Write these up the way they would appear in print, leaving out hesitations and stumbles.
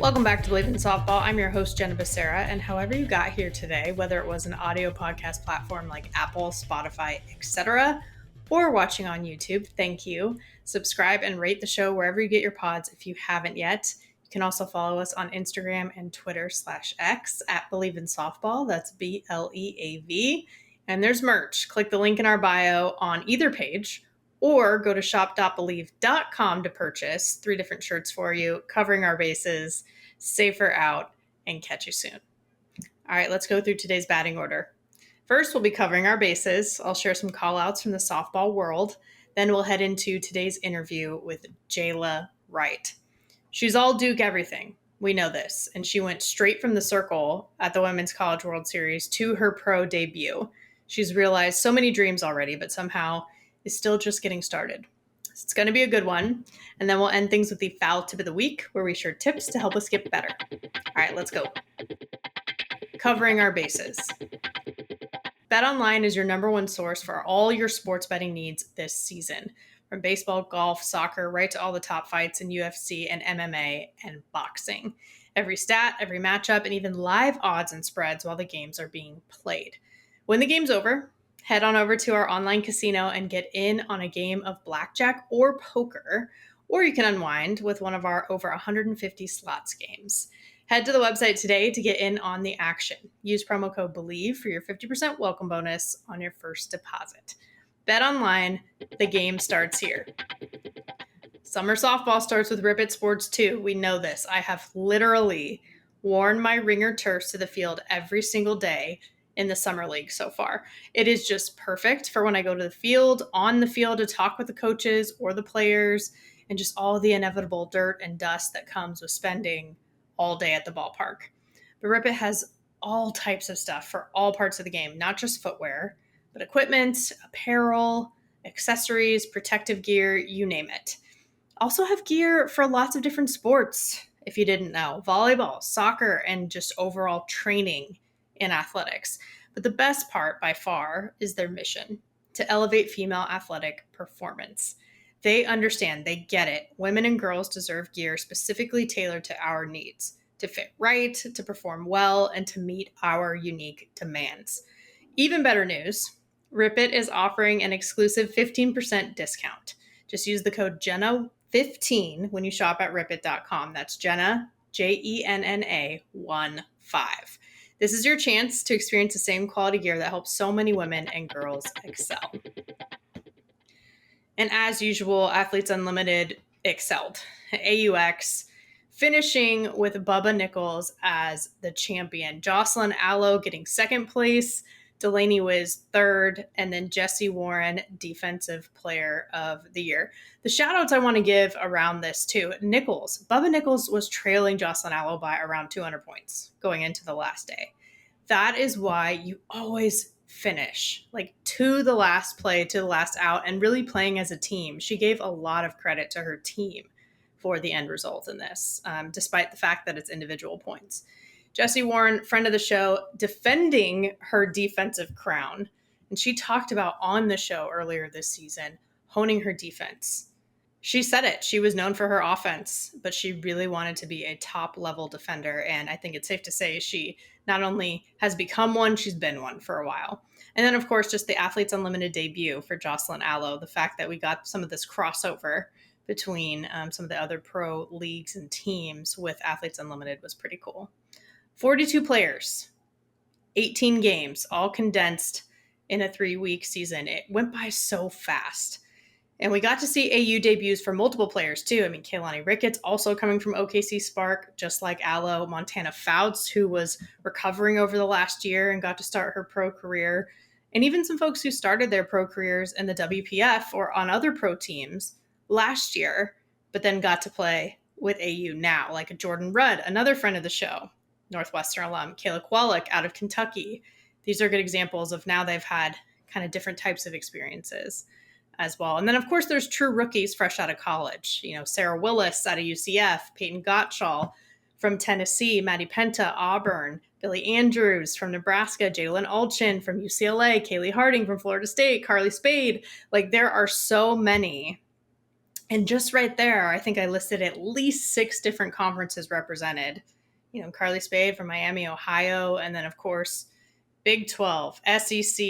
Welcome back to Bleav in Softball. I'm your host, Jenna, and however you got here today, whether it was an audio podcast platform like Apple, Spotify, etc., or watching on YouTube, thank you. Subscribe and rate the show wherever you get your pods if you haven't yet. You can also follow us on Instagram and Twitter/X at Bleav in Softball. That's BLEAV. And there's merch. Click the link in our bio on either page, or go to shop.bleav.com to purchase 3 different shirts for you, covering our bases, safer out, and catch you soon. All right, let's go through today's batting order. First, we'll be covering our bases. I'll share some call-outs from the softball world. Then we'll head into today's interview with Jala Wright. She's all Duke everything. We know this. And she went straight from the circle at the Women's College World Series to her pro debut. She's realized so many dreams already, but somehow is still just getting started. It's going to be a good one. And then we'll end things with the foul tip of the week, where we share tips to help us get better. All right, let's go. Covering our bases. BetOnline is your number one source for all your sports betting needs this season. From baseball, golf, soccer, right to all the top fights in UFC and MMA and boxing. Every stat, every matchup, and even live odds and spreads while the games are being played. When the game's over, head on over to our online casino and get in on a game of blackjack or poker, or you can unwind with one of our over 150 slots games. Head to the website today to get in on the action. Use promo code Bleav for your 50% welcome bonus on your first deposit. Bet online, the game starts here. Summer softball starts with Rip It Sports 2. We know this. I have literally worn my ringer turfs to the field every single day in the summer league so far. It is just perfect for when I go to the field, on the field to talk with the coaches or the players, and just all the inevitable dirt and dust that comes with spending all day at the ballpark. But Rip It has all types of stuff for all parts of the game, not just footwear, but equipment, apparel, accessories, protective gear, you name it. Also have gear for lots of different sports, if you didn't know. Volleyball, soccer, and just overall training in athletics. But the best part by far is their mission: to elevate female athletic performance. They understand, they get it. Women and girls deserve gear specifically tailored to our needs, to fit right, to perform well, and to meet our unique demands. Even better news, Rip It is offering an exclusive 15% discount. Just use the code Jenna15 when you shop at ripit.com. That's Jenna, Jenna 15. This is your chance to experience the same quality gear that helps so many women and girls excel. And as usual, Athletes Unlimited excelled. AUX finishing with Bubba Nichols as the champion. Jocelyn Allo getting second place, Delaney Wiz third, and then Jesse Warren, Defensive Player of the Year. The shout-outs I want to give around this too. Bubba Nichols was trailing Jocelyn Allo by around 200 points going into the last day. That is why you always finish, like to the last play, to the last out, and really playing as a team. She gave a lot of credit to her team for the end result in this, despite the fact that it's individual points. Jessie Warren, friend of the show, defending her defensive crown. And she talked about on the show earlier this season, honing her defense. She said it. She was known for her offense, but she really wanted to be a top-level defender. And I think it's safe to say she not only has become one, she's been one for a while. And then, of course, just the Athletes Unlimited debut for Jocelyn Allo. The fact that we got some of this crossover between some of the other pro leagues and teams with Athletes Unlimited was pretty cool. 42 players, 18 games, all condensed in a 3-week season. It went by so fast. And we got to see AU debuts for multiple players, too. I mean, Kaylani Ricketts also coming from OKC Spark, just like Allo. Montana Fouts, who was recovering over the last year and got to start her pro career. And even some folks who started their pro careers in the WPF or on other pro teams last year, but then got to play with AU now, like a Jordan Rudd, another friend of the show, Northwestern alum, Kayla Kwolek out of Kentucky. These are good examples of now they've had kind of different types of experiences as well. And then, of course, there's true rookies fresh out of college. You know, Sarah Willis out of UCF, Peyton Gottschall From Tennessee, Maddie Penta, Auburn, Billy Andrews from Nebraska, Jalen Alchin from UCLA, Kaylee Harding from Florida State, Carly Spade. Like, there are so many. And just right there, I think I listed at least 6 different conferences represented. Carly Spade from Miami, Ohio, and then, of course, Big 12, SEC,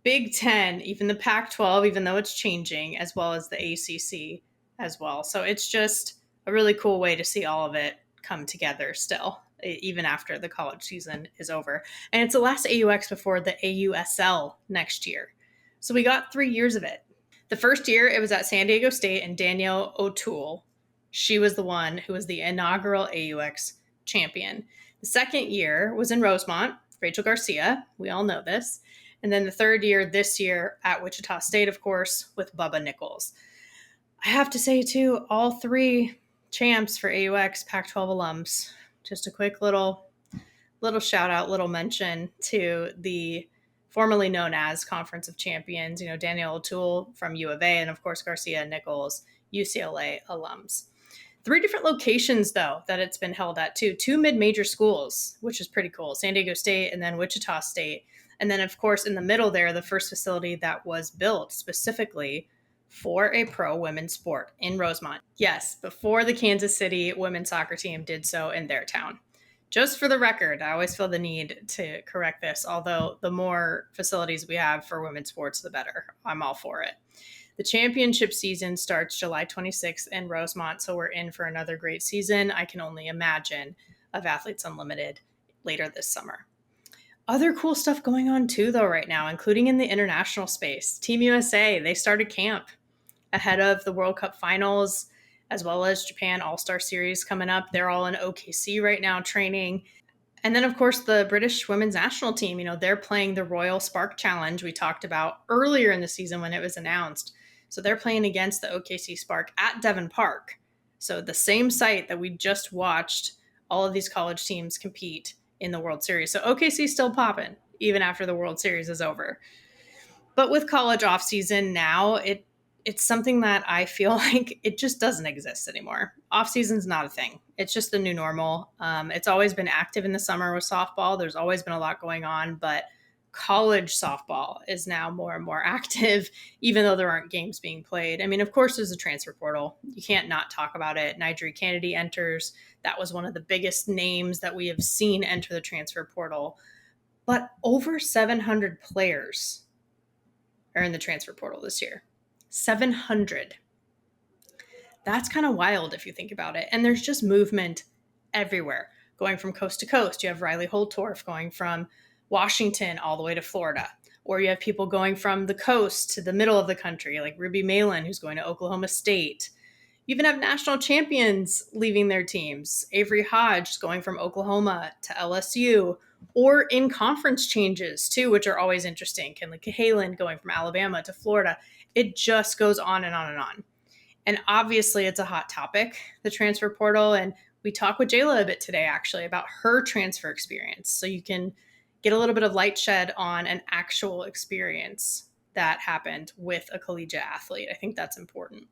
Big 10, even the Pac-12, even though it's changing, as well as the ACC as well. So it's just a really cool way to see all of it come together still, even after the college season is over. And it's the last AUX before the AUSL next year. So we got 3 years of it. The first year, it was at San Diego State, and Danielle O'Toole, she was the one who was the inaugural AUX champion. The second year was in Rosemont, Rachel Garcia. We all know this. And then the third year, this year, at Wichita State, of course, with Bubba Nichols. I have to say, too, all 3 champs for AUX Pac-12 alums. Just a quick little shout out, little mention to the formerly known as Conference of Champions, Danielle O'Toole from U of A, and of course, Garcia and Nichols, UCLA alums. 3 different locations, though, that it's been held at, too. 2 mid-major schools, which is pretty cool. San Diego State and then Wichita State. And then, of course, in the middle there, the first facility that was built specifically for a pro women's sport in Rosemont. Yes, before the Kansas City women's soccer team did so in their town. Just for the record, I always feel the need to correct this, although the more facilities we have for women's sports, the better. I'm all for it. The championship season starts July 26th in Rosemont, so we're in for another great season. I can only imagine of Athletes Unlimited later this summer. Other cool stuff going on too, though, right now, including in the international space. Team USA, they started camp ahead of the World Cup finals, as well as Japan All-Star Series coming up. They're all in OKC right now training. And then, of course, the British women's national team, they're playing the Royal Spark Challenge we talked about earlier in the season when it was announced. So they're playing against the OKC Spark at Devon Park. So the same site that we just watched all of these college teams compete in the World Series. So OKC's still popping, even after the World Series is over. But with college offseason now, it's something that I feel like it just doesn't exist anymore. Off-season's not a thing. It's just the new normal. It's always been active in the summer with softball. There's always been a lot going on, but college softball is now more and more active, even though there aren't games being played. I mean, of course, there's a transfer portal. You can't not talk about it. Nigel Kennedy enters. That was one of the biggest names that we have seen enter the transfer portal. But over 700 players are in the transfer portal this year. 700. That's kind of wild if you think about it. And there's just movement everywhere. Going from coast to coast, you have Riley Holtorf going from Washington all the way to Florida. Or you have people going from the coast to the middle of the country, like Ruby Malin, who's going to Oklahoma State. You even have national champions leaving their teams. Avery Hodge going from Oklahoma to LSU. Or in conference changes, too, which are always interesting. Kenley Cahalan going from Alabama to Florida. It just goes on and on and on. And obviously, it's a hot topic, the transfer portal. And we talked with Jala a bit today, actually, about her transfer experience. So you can get a little bit of light shed on an actual experience that happened with a collegiate athlete. I think that's important.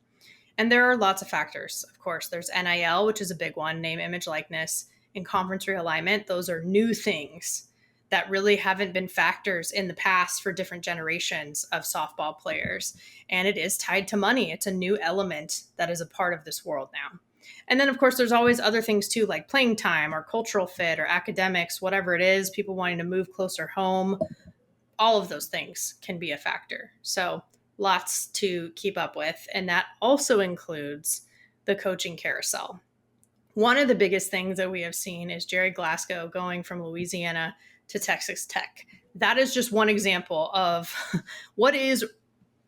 And there are lots of factors. Of course, there's NIL, which is a big one, name, image, likeness, and conference realignment. Those are new things that really haven't been factors in the past for different generations of softball players. And it is tied to money. It's a new element that is a part of this world now. And then, of course, there's always other things too, like playing time or cultural fit or academics, whatever it is, people wanting to move closer home. All of those things can be a factor. So lots to keep up with. And that also includes the coaching carousel. One of the biggest things that we have seen is Jerry Glasgow going from Louisiana to Texas Tech. That is just one example of what is,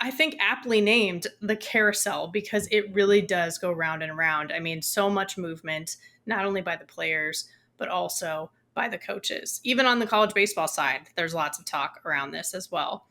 I think, aptly named the carousel, because it really does go round and round. I mean, so much movement, not only by the players, but also by the coaches. Even on the college baseball side, there's lots of talk around this as well.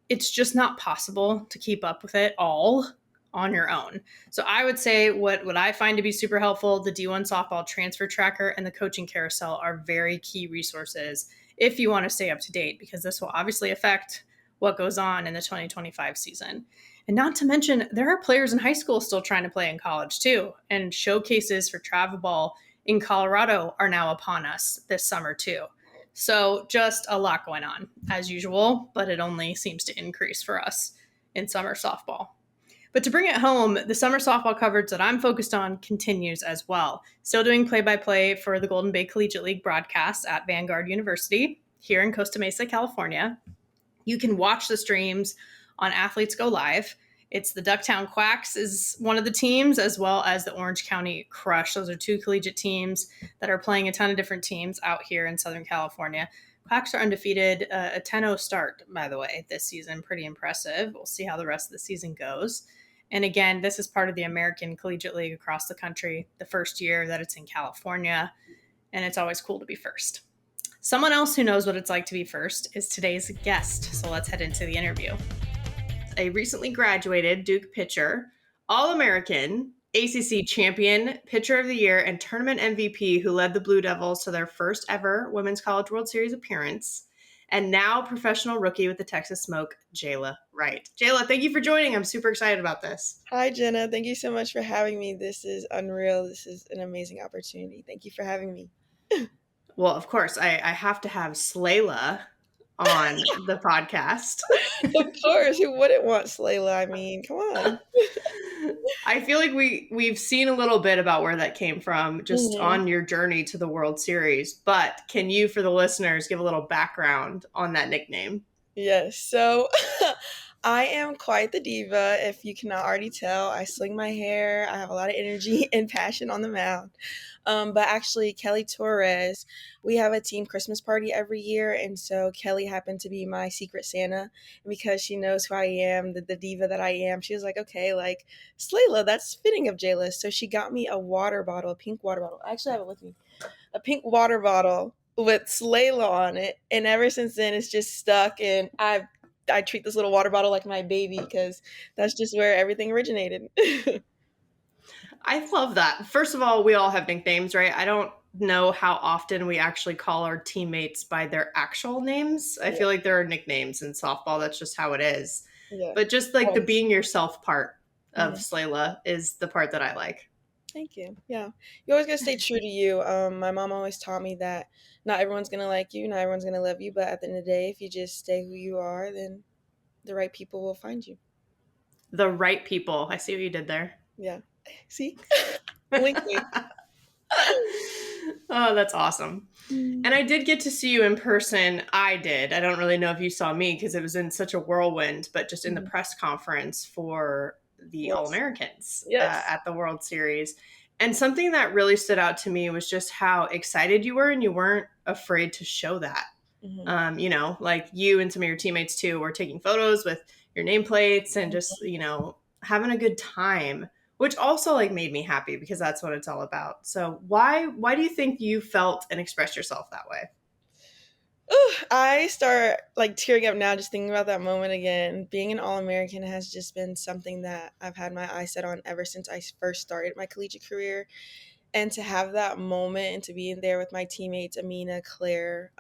It's just not possible to keep up with it all on your own. So I would say what I find to be super helpful, the D1 softball transfer tracker and the coaching carousel are very key resources if you want to stay up to date, because this will obviously affect what goes on in the 2025 season. And not to mention, there are players in high school still trying to play in college too, and showcases for travel ball in Colorado are now upon us this summer too. So just a lot going on as usual, but it only seems to increase for us in summer softball. But to bring it home, the summer softball coverage that I'm focused on continues as well. Still doing play-by-play for the Golden Bay Collegiate League broadcast at Vanguard University here in Costa Mesa, California. You can watch the streams on Athletes Go Live. It's the Ducktown Quacks is one of the teams, as well as the Orange County Crush. Those are two collegiate teams that are playing a ton of different teams out here in Southern California. Quacks are undefeated, a 10-0 start, by the way, this season. Pretty impressive. We'll see how the rest of the season goes. And again, this is part of the American Collegiate League across the country, the first year that it's in California, and it's always cool to be first. Someone else who knows what it's like to be first is today's guest, so let's head into the interview. A recently graduated Duke pitcher, All-American, ACC champion, pitcher of the year, and tournament MVP who led the Blue Devils to their first ever Women's College World Series appearance, and now professional rookie with the Texas Smoke, Jala Wright. Jala, thank you for joining. I'm super excited about this. Hi, Jenna. Thank you so much for having me. This is unreal. This is an amazing opportunity. Thank you for having me. Well, of course, I have to have Slayla on the podcast. Of course. Who wouldn't want Slayla? I mean, come on. I feel like we've seen a little bit about where that came from just on your journey to the World Series. But can you, for the listeners, give a little background on that nickname? Yes. So I am quite the diva. If you cannot already tell, I sling my hair. I have a lot of energy and passion on the mound. But actually, Kelly Torres, we have a team Christmas party every year. And so Kelly happened to be my secret Santa. And because she knows who I am, the diva that I am, she was like, okay, like, Slayla, that's fitting of Jayla. So she got me a water bottle, a pink water bottle. I actually have it with me. A pink water bottle with Slayla on it. And ever since then, it's just stuck. And I treat this little water bottle like my baby because that's just where everything originated. I love that. First of all, we all have nicknames, right? I don't know how often we actually call our teammates by their actual names. I feel like there are nicknames in softball. That's just how it is. Yeah. But just like the being yourself part of Slayla is the part that I like. Thank you. Yeah. You always got to stay true to you. My mom always taught me that not everyone's going to like you, not everyone's going to love you, but at the end of the day, if you just stay who you are, then the right people will find you. The right people. I see what you did there. Yeah. See? Link me. Oh, that's awesome. And I did get to see you in person. I did. I don't really know if you saw me because it was in such a whirlwind, but just in the press conference for the All-Americans at the World Series. And something that really stood out to me was just how excited you were, and you weren't afraid to show that. Mm-hmm. You know, like you and some of your teammates too were taking photos with your nameplates and just, you know, having a good time, which also like made me happy because that's what it's all about. So why do you think you felt and expressed yourself that way? I start like tearing up now just thinking about that moment again. Being an All-American has just been something that I've had my eyes set on ever since I first started my collegiate career. And to have that moment and to be in there with my teammates, Amina, Claire,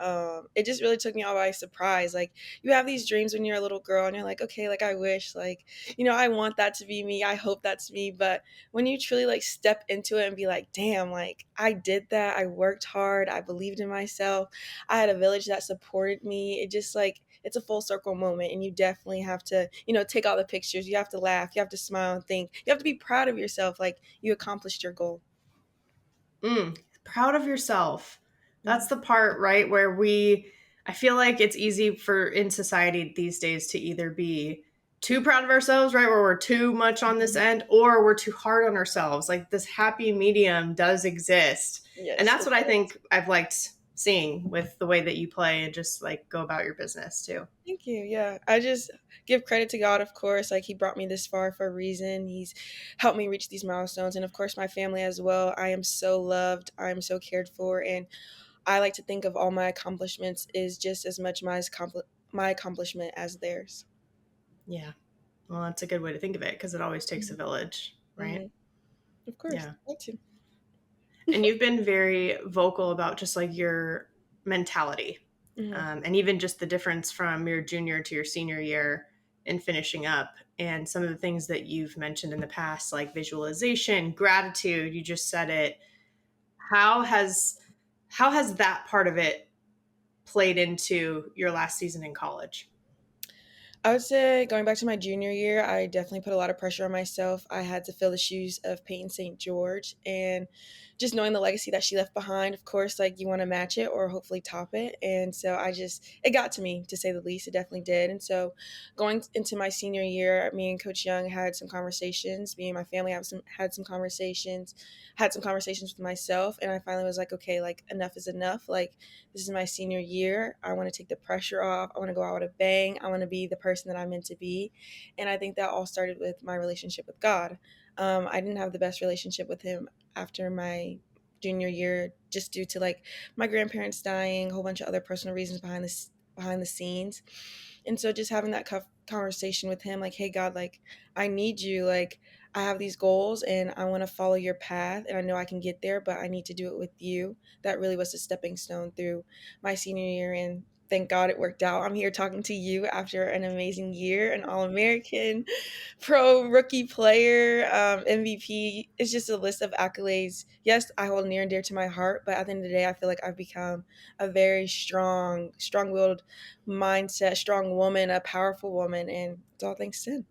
it just really took me all by surprise. Like, you have these dreams when you're a little girl and you're like, okay, like I wish, like, you know, I want that to be me. I hope that's me. But when you truly like step into it and be like, damn, like I did that. I worked hard. I believed in myself. I had a village that supported me. It just like, it's a full circle moment, and you definitely have to, you know, take all the pictures. You have to laugh. You have to smile and think. You have to be proud of yourself. Like you accomplished your goal. Proud of yourself. That's the part, right, where I feel like it's easy for in society these days to either be too proud of ourselves, right, where we're too much on this end, or we're too hard on ourselves. Like this happy medium does exist. Yes, and that's what I think I've liked seeing with the way that you play and just like go about your business too. Thank you. Yeah. I just give credit to God, of course. Like he brought me this far for a reason. He's helped me reach these milestones. And of course, my family as well. I am so loved. I'm so cared for. And I like to think of all my accomplishments is just as much my accomplishment as theirs. Yeah. Well, that's a good way to think of it because it always takes a village, right? Mm-hmm. Of course. Yeah. Me too. And you've been very vocal about just like your mentality. And even just the difference from your junior to your senior year in finishing up, and some of the things that you've mentioned in the past, like visualization, gratitude, you just said it. how has that part of it played into your last season in college? I would say going back to my junior year, I definitely put a lot of pressure on myself. I had to fill the shoes of Peyton St. George, and just knowing the legacy that she left behind, of course, like you want to match it or hopefully top it. And so it got to me to say the least. It definitely did. And so going into my senior year, me and Coach Young had some conversations. Me and my family had some conversations, had some conversations with myself. And I finally was like, okay, like enough is enough. Like this is my senior year. I want to take the pressure off. I want to go out with a bang. I want to be the person that I'm meant to be. And I think that all started with my relationship with God. I didn't have the best relationship with Him after my junior year, just due to like my grandparents dying, a whole bunch of other personal reasons behind the scenes. And so just having that conversation with Him, like, hey, God, like, I need you. Like, I have these goals and I want to follow your path. And I know I can get there, but I need to do it with you. That really was a stepping stone through my senior year. And thank God it worked out. I'm here talking to you after an amazing year, an All American, pro rookie player, MVP. It's just a list of accolades. Yes, I hold near and dear to my heart, but at the end of the day, I feel like I've become a very strong willed mindset, strong woman, a powerful woman. And it's all thanks to Him.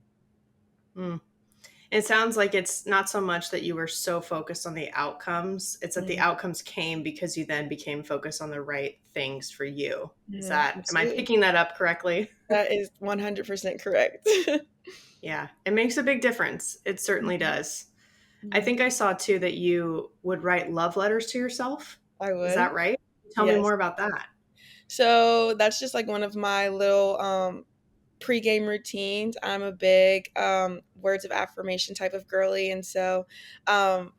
Mm. It sounds like it's not so much that you were so focused on the outcomes, it's that the outcomes came because you then became focused on the right things for you. Am I Absolutely. picking that up correctly? That is 100% correct. Yeah, it makes a big difference. It certainly Mhm. does. I Mhm. think I saw too that you would write love letters to yourself. I Is would. that right? Tell me Yes. more about that. So that's just like one of my little pre-game routines. I'm a big words of affirmation type of girly, and so um,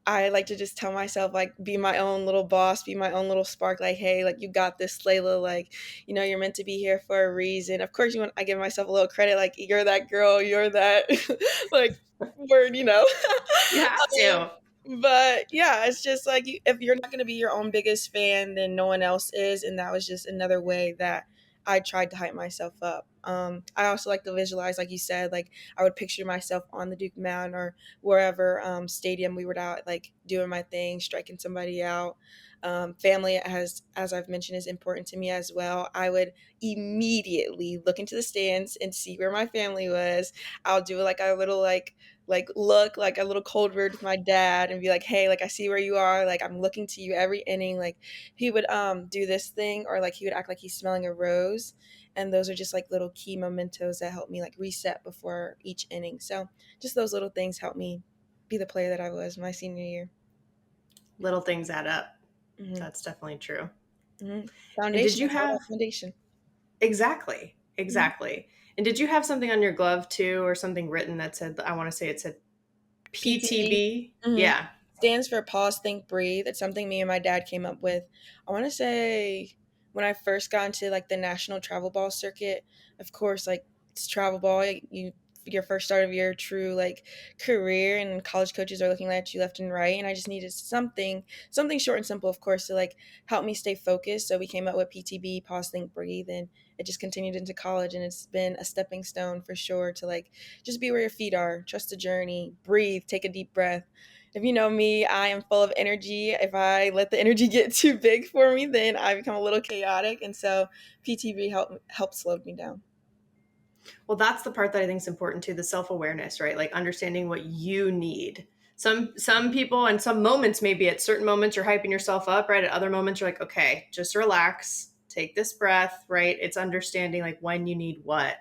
I like to just tell myself, like, be my own little boss, be my own little spark. Like, hey, like you got this, Slayla. Like, you're meant to be here for a reason. Of course, I give myself a little credit. Like, you're that girl. You're that like word. You have to. But yeah, it's just like if you're not going to be your own biggest fan, then no one else is, and that was just another way that I tried to hype myself up. I also like to visualize, like you said, like I would picture myself on the Duke Mountain or wherever stadium we were at, like doing my thing, striking somebody out. Family, as I've mentioned, is important to me as well. I would immediately look into the stands and see where my family was. I'll do like a little like look like a little cold word with my dad and be like, hey, like I see where you are, like I'm looking to you every inning. Like he would do this thing, or like he would act like he's smelling a rose, and those are just like little key mementos that help me like reset before each inning. So just those little things help me be the player that I was my senior year. Little things add up. Mm-hmm. That's definitely true. Mm-hmm. And did Foundation, you it's all have about foundation. exactly, Mm-hmm. exactly. And did you have something on your glove too, or something written that said, I want to say it said PTB. PTB? Yeah. Stands for pause, think, breathe. It's something me and my dad came up with. I want to say when I first got into like the national travel ball circuit, of course, like it's travel ball. Your first start of your true like career, and college coaches are looking at you left and right. And I just needed something short and simple, of course, to like help me stay focused. So we came up with PTB, pause, think, breathe, and it just continued into college. And it's been a stepping stone for sure to like just be where your feet are, trust the journey, breathe, take a deep breath. If you know me, I am full of energy. If I let the energy get too big for me, then I become a little chaotic. And so PTB helped slow me down. Well, that's the part that I think is important too, the self-awareness, right? Like understanding what you need. Some people and some moments, maybe at certain moments you're hyping yourself up, right? At other moments you're like, okay, just relax, take this breath, right? It's understanding like when you need what.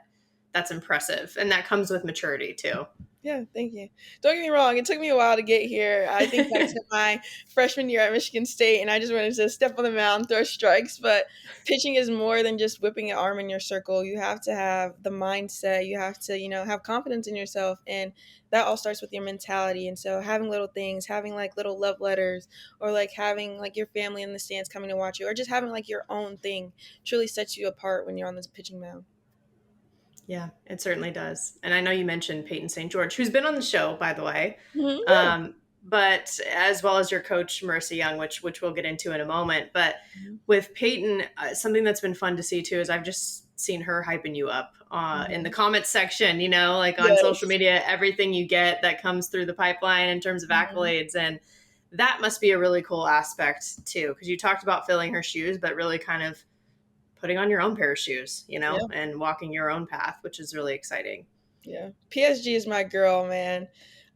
That's impressive. And that comes with maturity too. Yeah, thank you. Don't get me wrong, it took me a while to get here. I think back to my freshman year at Michigan State, and I just wanted to step on the mound, throw strikes. But pitching is more than just whipping an arm in your circle. You have to have the mindset. You have to, have confidence in yourself, and that all starts with your mentality. And so, having little things, having like little love letters, or like having like your family in the stands coming to watch you, or just having like your own thing, truly sets you apart when you're on this pitching mound. Yeah, it certainly does. And I know you mentioned Peyton St. George, who's been on the show, by the way, Yeah. but as well as your coach Marissa Young, which we'll get into in a moment. But Mhm. with Peyton, something that's been fun to see too is I've just seen her hyping you up in the Mhm. comments section. Like on social Yes. media, everything you get that comes through the pipeline in terms of Mhm. accolades, and that must be a really cool aspect too, because you talked about filling her shoes, but really kind of putting on your own pair of shoes, Yeah. and walking your own path, which is really exciting. Yeah. PSG is my girl, man.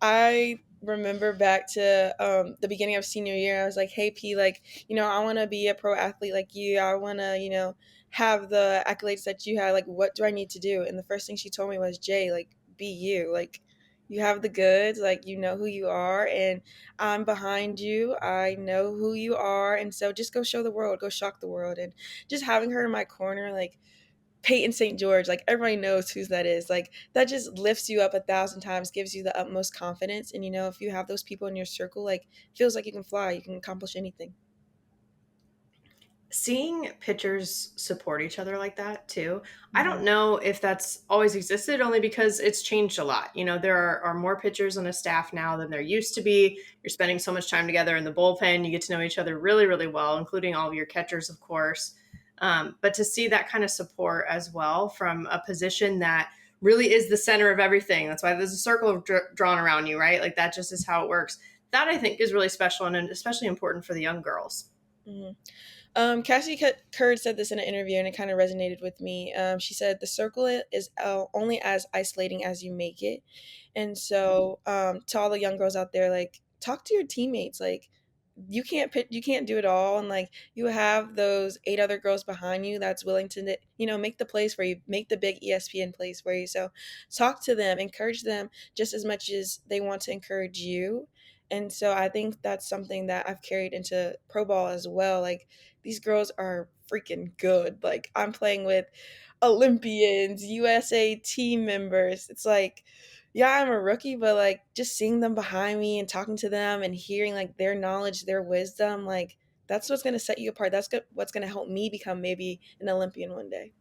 I remember back to the beginning of senior year, I was like, hey, P, like, I want to be a pro athlete like you. I want to, have the accolades that you had. Like, what do I need to do? And the first thing she told me was, Jay, like, be you. Like, you have the goods, like, you know who you are, and I'm behind you. I know who you are. And so just go show the world, go shock the world. And just having her in my corner, like, Peyton St. George, like everybody knows who that is. Like that just lifts you up 1,000 times, gives you the utmost confidence. And if you have those people in your circle, like feels like you can fly, you can accomplish anything. Seeing pitchers support each other like that too. I Mm-hmm. don't know if that's always existed, only because it's changed a lot. There are more pitchers on a staff now than there used to be. You're spending so much time together in the bullpen. You get to know each other really, really well, including all of your catchers, of course. But to see that kind of support as well from a position that really is the center of everything. That's why there's a circle drawn around you, right? Like that just is how it works. That I think is really special and especially important for the young girls. Mm-hmm. Cassie Curd said this in an interview, and it kind of resonated with me. She said, "The circle is only as isolating as you make it." And so, to all the young girls out there, like, talk to your teammates. Like, you can't do it all, and like, you have those 8 other girls behind you that's willing to, make the plays for you, make the big ESPN plays for you. So, talk to them, encourage them just as much as they want to encourage you. And so I think that's something that I've carried into pro ball as well. Like these girls are freaking good. Like I'm playing with Olympians, USA team members. It's like, yeah, I'm a rookie, but like just seeing them behind me and talking to them and hearing like their knowledge, their wisdom, like that's what's going to set you apart. What's going to help me become maybe an Olympian one day.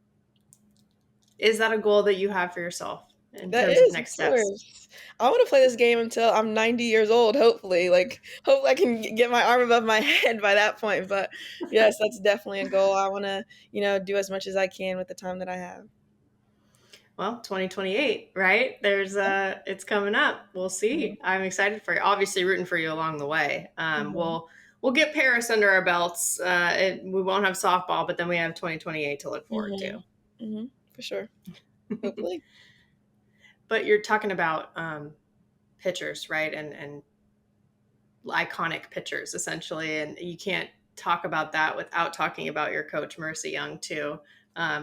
Is that a goal that you have for yourself in That terms of is, of next steps? course. I want to play this game until I'm 90 years old, hopefully. Like, hopefully I can get my arm above my head by that point. But yes, that's definitely a goal. I want to, do as much as I can with the time that I have. Well, 2028, right? It's coming up. We'll Mm-hmm. see. I'm excited for you. Obviously rooting for you along the way. Mm-hmm. We'll get Paris under our belts. We won't have softball, but then we have 2028 to look forward to. Mm-hmm. Mm-hmm. For sure. Hopefully. But you're talking about pitchers, right? And iconic pitchers, essentially. And you can't talk about that without talking about your coach, Marissa Young, too.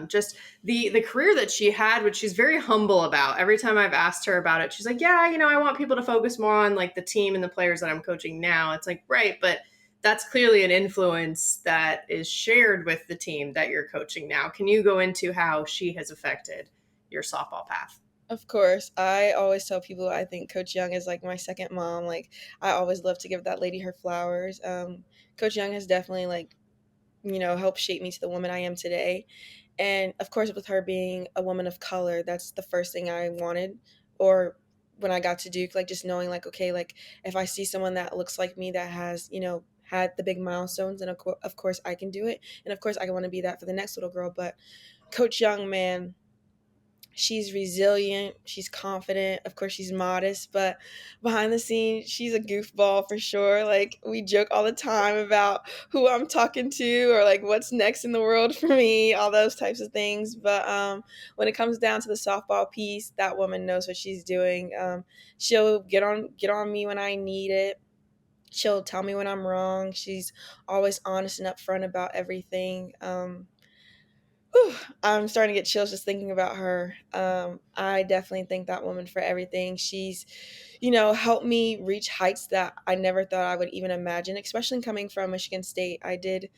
Just the career that she had, which she's very humble about. Every time I've asked her about it, she's like, yeah, I want people to focus more on like the team and the players that I'm coaching now. It's like, right, but that's clearly an influence that is shared with the team that you're coaching now. Can you go into how she has affected your softball path? Of course. I always tell people I think Coach Young is like my second mom. Like, I always love to give that lady her flowers. Coach Young has definitely, like, helped shape me to the woman I am today. And of course, with her being a woman of color, that's the first thing I wanted. Or when I got to Duke, like just knowing, like, okay, like if I see someone that looks like me that has, had the big milestones, and of course I can do it. And of course, I want to be that for the next little girl. But Coach Young, man, she's resilient, she's confident, of course she's modest, but behind the scenes she's a goofball for sure. Like we joke all the time about who I'm talking to or like what's next in the world for me, all those types of things. But when it comes down to the softball piece, that woman knows what she's doing. She'll get on me when I need it. She'll tell me when I'm wrong. She's always honest and upfront about everything. Whew, I'm starting to get chills just thinking about her. I definitely thank that woman for everything. She's, helped me reach heights that I never thought I would even imagine, especially coming from Michigan State. I did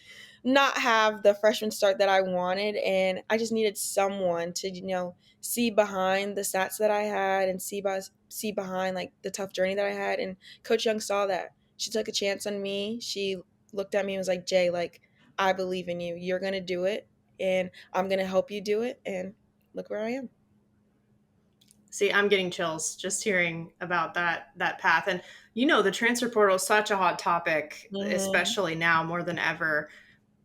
not have the freshman start that I wanted, and I just needed someone to, see behind the stats that I had and see behind like the tough journey that I had. And Coach Young saw that. She took a chance on me. She looked at me and was like, Jay, like, I believe in you. You're going to do it, and I'm going to help you do it. And look where I am. See, I'm getting chills just hearing about that path. And the transfer portal is such a hot topic, Mm-hmm. especially now more than ever.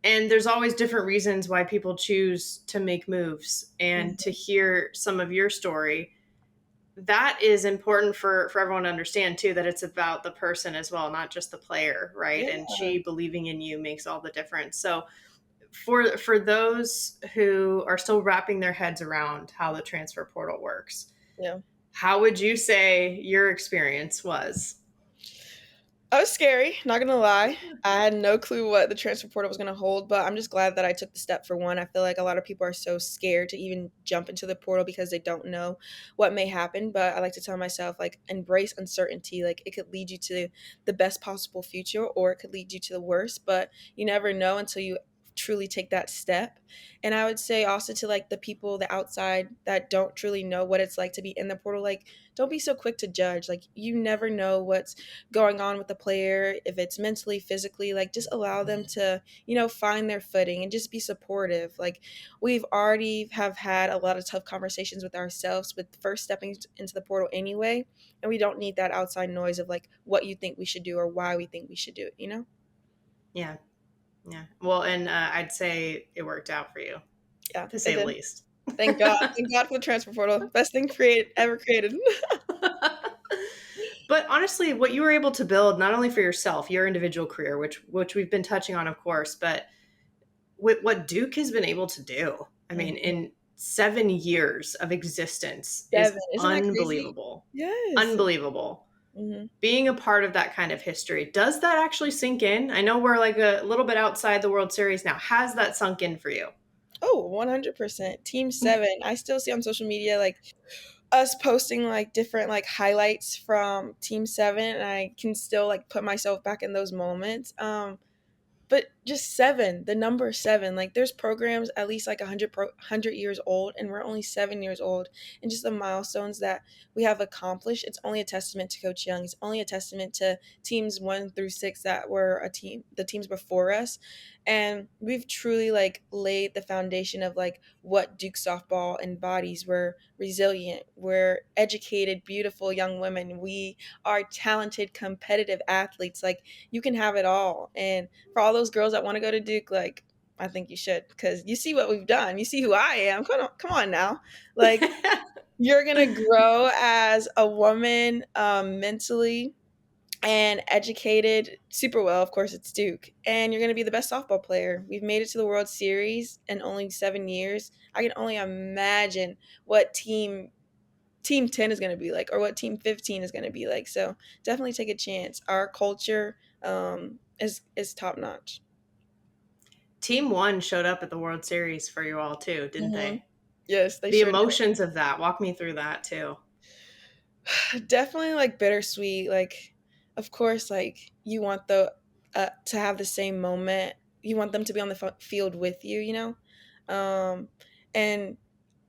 And there's always different reasons why people choose to make moves. And to Mm-hmm. hear some of your story, that is important for everyone to understand too, that it's about the person as well, not just the player, right? And Yeah. she believing in you makes all the difference. So for those who are still wrapping their heads around how the transfer portal works, Yeah. how would you say your experience was? I was scary, not gonna lie. I had no clue what the transfer portal was gonna hold, but I'm just glad that I took the step for one. I feel like a lot of people are so scared to even jump into the portal because they don't know what may happen. But I like to tell myself, like, embrace uncertainty. Like, it could lead you to the best possible future or it could lead you to the worst, but you never know until you truly take that step. And I would say also to like the people, the outside that don't truly know what it's like to be in the portal, like, don't be so quick to judge. Like, you never know what's going on with the player, if it's mentally, physically, like just allow them to, find their footing and just be supportive. Like, we've already have had a lot of tough conversations with ourselves with first stepping into the portal anyway, and we don't need that outside noise of like what you think we should do or why we think we should do it. Yeah. Yeah. Well, and I'd say it worked out for you, Yeah, to it say the did. least. Thank God for the transfer portal, best thing created ever created. But honestly, what you were able to build, not only for yourself, your individual career, which we've been touching on, of course, but with what Duke has been able to do. I mean, Mhm. in 7 years of existence is 7, isn't that crazy? unbelievable. Yes. Unbelievable. Hmm. Being a part of that kind of history, does that actually sink in? I know we're like a little bit outside the World Series now. Has that sunk in for you? Oh, 100%. Team 7. I still see on social media like us posting like different like highlights from Team 7, and I can still like put myself back in those moments. But just 7, the number 7, like there's programs at least like 100 years old, and we're only 7 years old. And just the milestones that we have accomplished, it's only a testament to Coach Young. It's only a testament to teams 1 through 6 that were the teams before us. And we've truly like laid the foundation of like what Duke softball embodies. We're resilient, we're educated, beautiful young women, we are talented, competitive athletes. Like, you can have it all. And for all those girls that want to go to Duke, like, I think you should, because you see what we've done. You see who I am. Come on now. Like, you're gonna grow as a woman, mentally and educated super well. Of course, it's Duke, and you're gonna be the best softball player. We've made it to the World Series in only 7 years. I can only imagine what Team 10 is going to be like, or what Team 15 is going to be like. So definitely take a chance. Our culture, is top notch. Team One showed up at the World Series for you all too, didn't Hmm. they? Yes, they The sure emotions of that. Walk me through that too. did. Definitely like bittersweet. Like, of course, like you want the to have the same moment. You want them to be on the field with you, and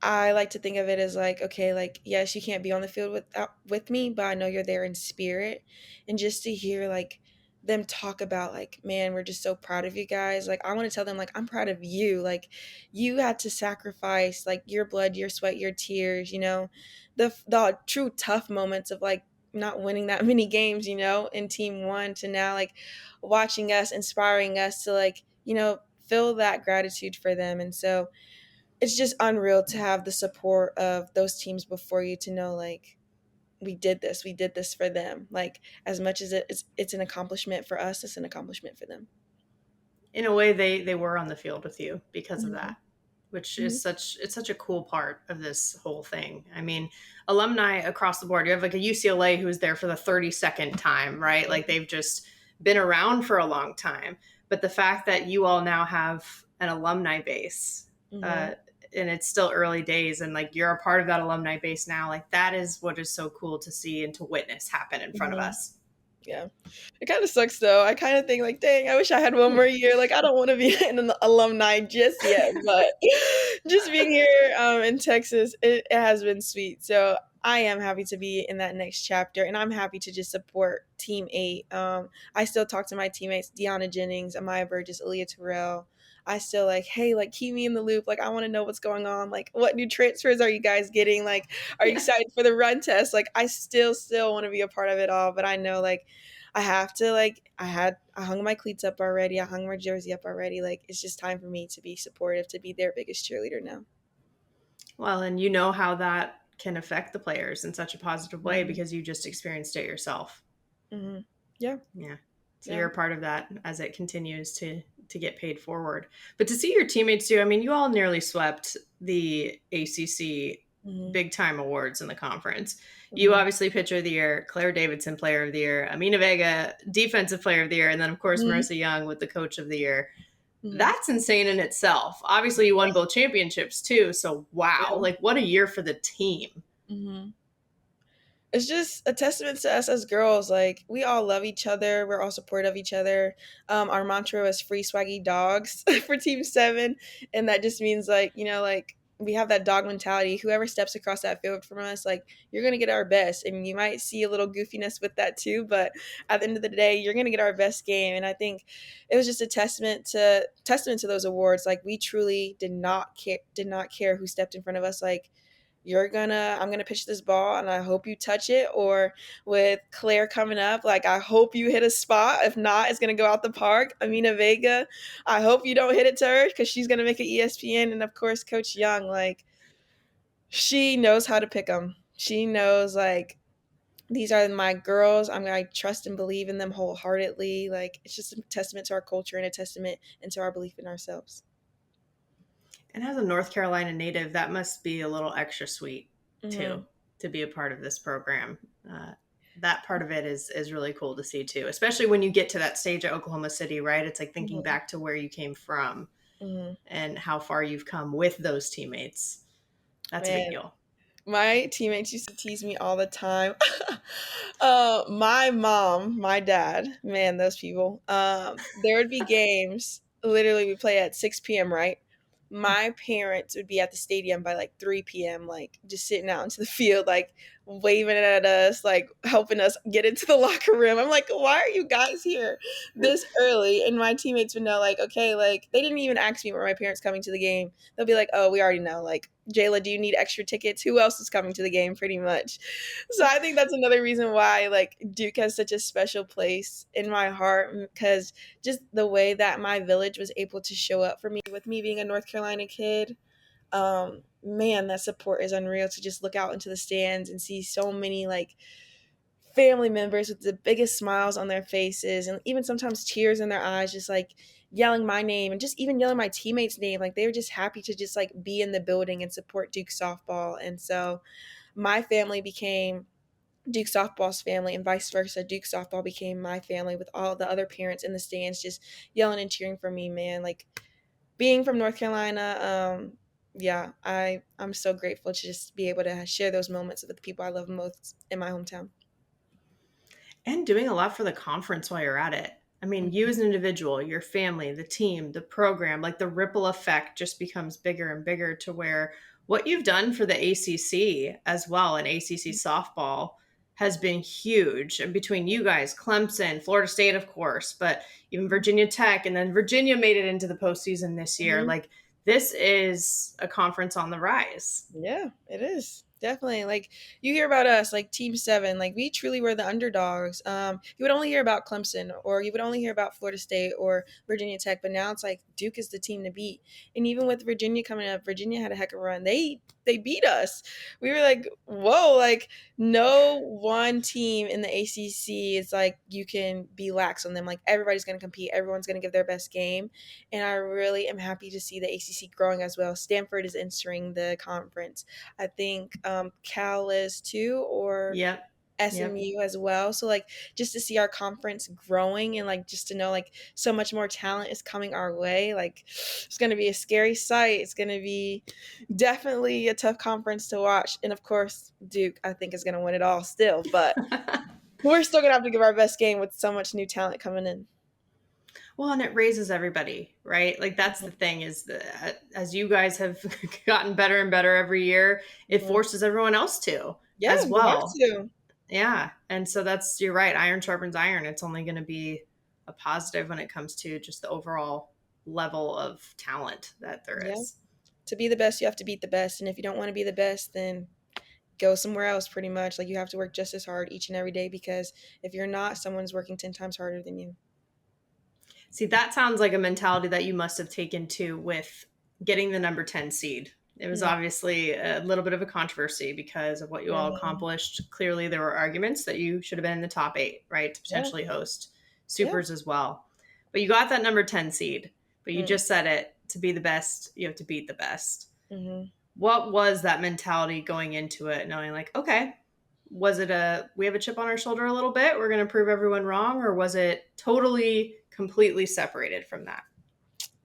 I like to think of it as like, okay, like, yes, you can't be on the field with me, but I know you're there in spirit. And just to hear like them talk about like, man, we're just so proud of you guys. Like, I want to tell them like, I'm proud of you. Like, you had to sacrifice like your blood, your sweat, your tears. The true tough moments of like not winning that many games. In Team One, to now like watching us, inspiring us to like, feel that gratitude for them. And so it's just unreal to have the support of those teams before you, to know like we did this for them. Like, as much as it's an accomplishment for us, it's an accomplishment for them. In a way, they were on the field with you because of Hmm. that, which Hmm. is such a cool part of this whole thing. I mean, alumni across the board. You have like a UCLA who was there for the 32nd time, right? Like they've just been around for a long time. But the fact that you all now have an alumni base, Hmm. uh, and it's still early days, and like you're a part of that alumni base now, like that is what is so cool to see and to witness happen in front of Hmm. us. Yeah. It kind of sucks though. I kind of think like, dang, I wish I had one more year. Like, I don't want to be an alumni just yet, but just being here, in Texas, it has been sweet. So I am happy to be in that next chapter, and I'm happy to just support Team 8. I still talk to my teammates, Deanna Jennings, Amaya Burgess, Aaliyah Terrell. I still like, hey, like, keep me in the loop. Like, I want to know what's going on. Like, what new transfers are you guys getting? Like, are you Yeah. excited for the run test? Like, I still want to be a part of it all, but I know like I have to, like, I hung my cleats up already. I hung my jersey up already. Like, it's just time for me to be supportive, to be their biggest cheerleader now. Well, and you know how that can affect the players in such a positive way Mhm. because you just experienced it yourself. Mhm. Yeah. Yeah. So Yeah. you're a part of that as it continues to get paid forward. But to see your teammates do, I mean, you all nearly swept the ACC Mhm. big time awards in the conference. You Mhm. obviously pitcher of the year, Claire Davidson player of the year, Amina Vega defensive player of the year, and then of course Mhm. Marissa Young with the coach of the year. Mhm. That's insane in itself. Obviously you won both championships too, so wow. Yeah. Like what a year for the team. Mhm. It's just a testament to us as girls. Like, we all love each other. We're all supportive of each other. Our mantra is free swaggy dogs for Team 7. And that just means, like, like, we have that dog mentality. Whoever steps across that field from us, like, you're going to get our best. And you might see a little goofiness with that too. But at the end of the day, you're going to get our best game. And I think it was just a testament to those awards. Like, we truly did not care who stepped in front of us. Like, I'm gonna pitch this ball and I hope you touch it. Or with Claire coming up, like, I hope you hit a spot. If not, it's gonna go out the park. Amina Vega, I hope you don't hit it to her because she's gonna make it ESPN. And of course, Coach Young, like, she knows how to pick them. She knows, like, these are my girls. I trust and believe in them wholeheartedly. Like, it's just a testament to our culture and a testament into our belief in ourselves. And as a North Carolina native, that must be a little extra sweet too, Hmm. to be a part of this program. That part of it is really cool to see too, especially when you get to that stage at Oklahoma City, right? It's like thinking Hmm. back to where you came from Hmm. and how far you've come with those teammates. That's a big Man, deal. my teammates used to tease me all the time. My mom, my dad, man, those people. There would be games. Literally, we play at 6 p.m. Right? My parents would be at the stadium by like 3 p.m. Like, just sitting out into the field, like, waving at us, like, helping us get into the locker room. I'm like, why are you guys here this early? And my teammates would know, like, okay, like, they didn't even ask me were my parents coming to the game. They'll be like, oh, we already know. Like, Jayla, do you need extra tickets? Who else is coming to the game? Pretty much. So I think that's another reason why, like, Duke has such a special place in my heart, because just the way that my village was able to show up for me, with me being a North Carolina kid. Man, that support is unreal. To just look out into the stands and see so many, like, family members with the biggest smiles on their faces and even sometimes tears in their eyes, just like yelling my name and just even yelling my teammates' name. Like, they were just happy to just like be in the building and support Duke softball. And so my family became Duke softball's family, and vice versa. Duke softball became my family, with all the other parents in the stands just yelling and cheering for me, man. Like, being from North Carolina, yeah, I'm so grateful to just be able to share those moments with the people I love most in my hometown. And doing a lot for the conference while you're at it. I mean, you Mhm. as an individual, your family, the team, the program, like the ripple effect just becomes bigger and bigger to where what you've done for the ACC as well and ACC softball has been huge. And between you guys, Clemson, Florida State, of course, but even Virginia Tech, and then Virginia made it into the postseason this year. Mhm. Like, this is a conference on the rise. Yeah, it is. Definitely. Like, you hear about us, like Team 7, like, we truly were the underdogs. You would only hear about Clemson, or you would only hear about Florida State or Virginia Tech, but now it's like Duke is the team to beat. And even with Virginia coming up, Virginia had a heck of a run. They beat us. We were like, whoa, like, no one team in the ACC is like you can be lax on them. Like, everybody's going to compete. Everyone's going to give their best game. And I really am happy to see the ACC growing as well. Stanford is entering the conference. I think Cal is too, or Yep. Yep. SMU as well. So, like, just to see our conference growing, and like just to know, like, so much more talent is coming our way. Like, it's going to be a scary sight. It's going to be definitely a tough conference to watch. And of course, Duke, I think, is going to win it all still. But we're still going to have to give our best game with so much new talent coming in. Well, and it raises everybody, right? Like that's the thing is that as you guys have gotten better and better every year, it Mhm. forces everyone else to Yeah, as we have well. to. Yeah. And so you're right. Iron sharpens iron. It's only going to be a positive when it comes to just the overall level of talent that there Yeah. is. To be the best, you have to beat the best. And if you don't want to be the best, then go somewhere else, pretty much. Like, you have to work just as hard each and every day, because if you're not, someone's working 10 times harder than you. See, that sounds like a mentality that you must have taken to with getting the number 10 seed It was obviously a little bit of a controversy because of what you all Mhm. accomplished. Clearly, there were arguments that you should have been in the top 8, right, to Yeah. potentially host Yeah. supers as well. But you got that number 10 seed. But you Mm. just said it, to be the best, you have to beat the best. Mhm. What was that mentality going into it, knowing like, okay, was it we have a chip on our shoulder a little bit, we're going to prove everyone wrong, or was it totally, completely separated from that?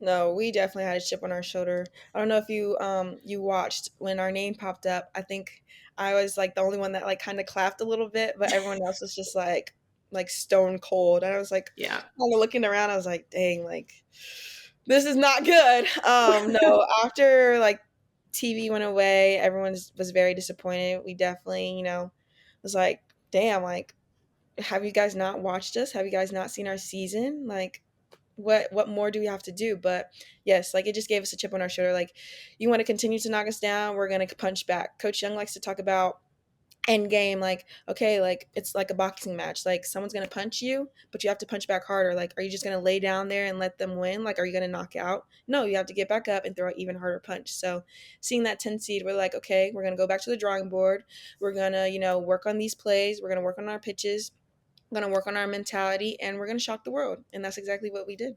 No, we definitely had a chip on our shoulder. I don't know if you watched when our name popped up. I think I was like the only one that like kind of clapped a little bit, but everyone else was just like stone cold. And I was like Yeah. kind of looking around. I was like, dang, like this is not good. No, after like TV went away, everyone was very disappointed. We definitely, was like, damn, like have you guys not watched us? Have you guys not seen our season? Like what more do we have to do? But yes, like it just gave us a chip on our shoulder. Like, you want to continue to knock us down, we're gonna punch back. Coach Young likes to talk about end game, like, okay, like it's like a boxing match. Like someone's gonna punch you, but you have to punch back harder. Like, are you just gonna lay down there and let them win? Like, are you gonna knock out? No, you have to get back up and throw an even harder punch. So seeing that 10 seed, we're like, okay, we're gonna go back to the drawing board. We're gonna, work on these plays, we're gonna work on our pitches, we're gonna work on our mentality, and we're gonna shock the world. And that's exactly what we did.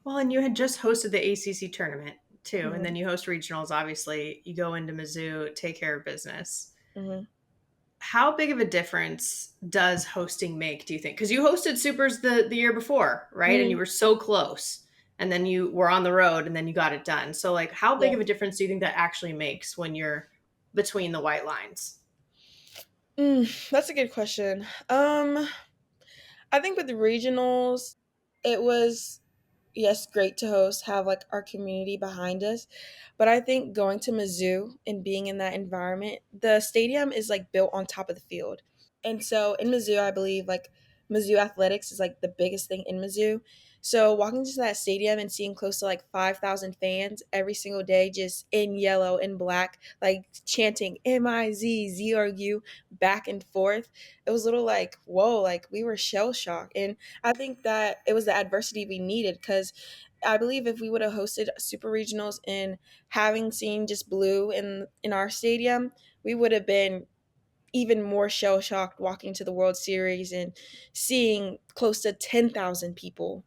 Well, and you had just hosted the ACC tournament too, and Mm-hmm. then you host regionals. Obviously, you go into Mizzou, take care of business. Mm-hmm. How big of a difference does hosting make, do you think? Because you hosted Supers the year before, right? And you Mm-hmm. were so close, and then you were on the road, and then you got it done. So, like, how big Yeah. of a difference do you think that actually makes when you're between the white lines? That's a good question. I think with the regionals, it was, yes, great to host, have like our community behind us. But I think going to Mizzou and being in that environment, the stadium is like built on top of the field. And so in Mizzou, I believe like Mizzou athletics is like the biggest thing in Mizzou. So walking into that stadium and seeing close to like 5,000 fans every single day, just in yellow and black, like chanting MIZZRU back and forth, it was a little like, whoa, like we were shell shocked. And I think that it was the adversity we needed, because I believe if we would have hosted super regionals and having seen just blue in our stadium, we would have been even more shell shocked walking to the World Series and seeing close to 10,000 people,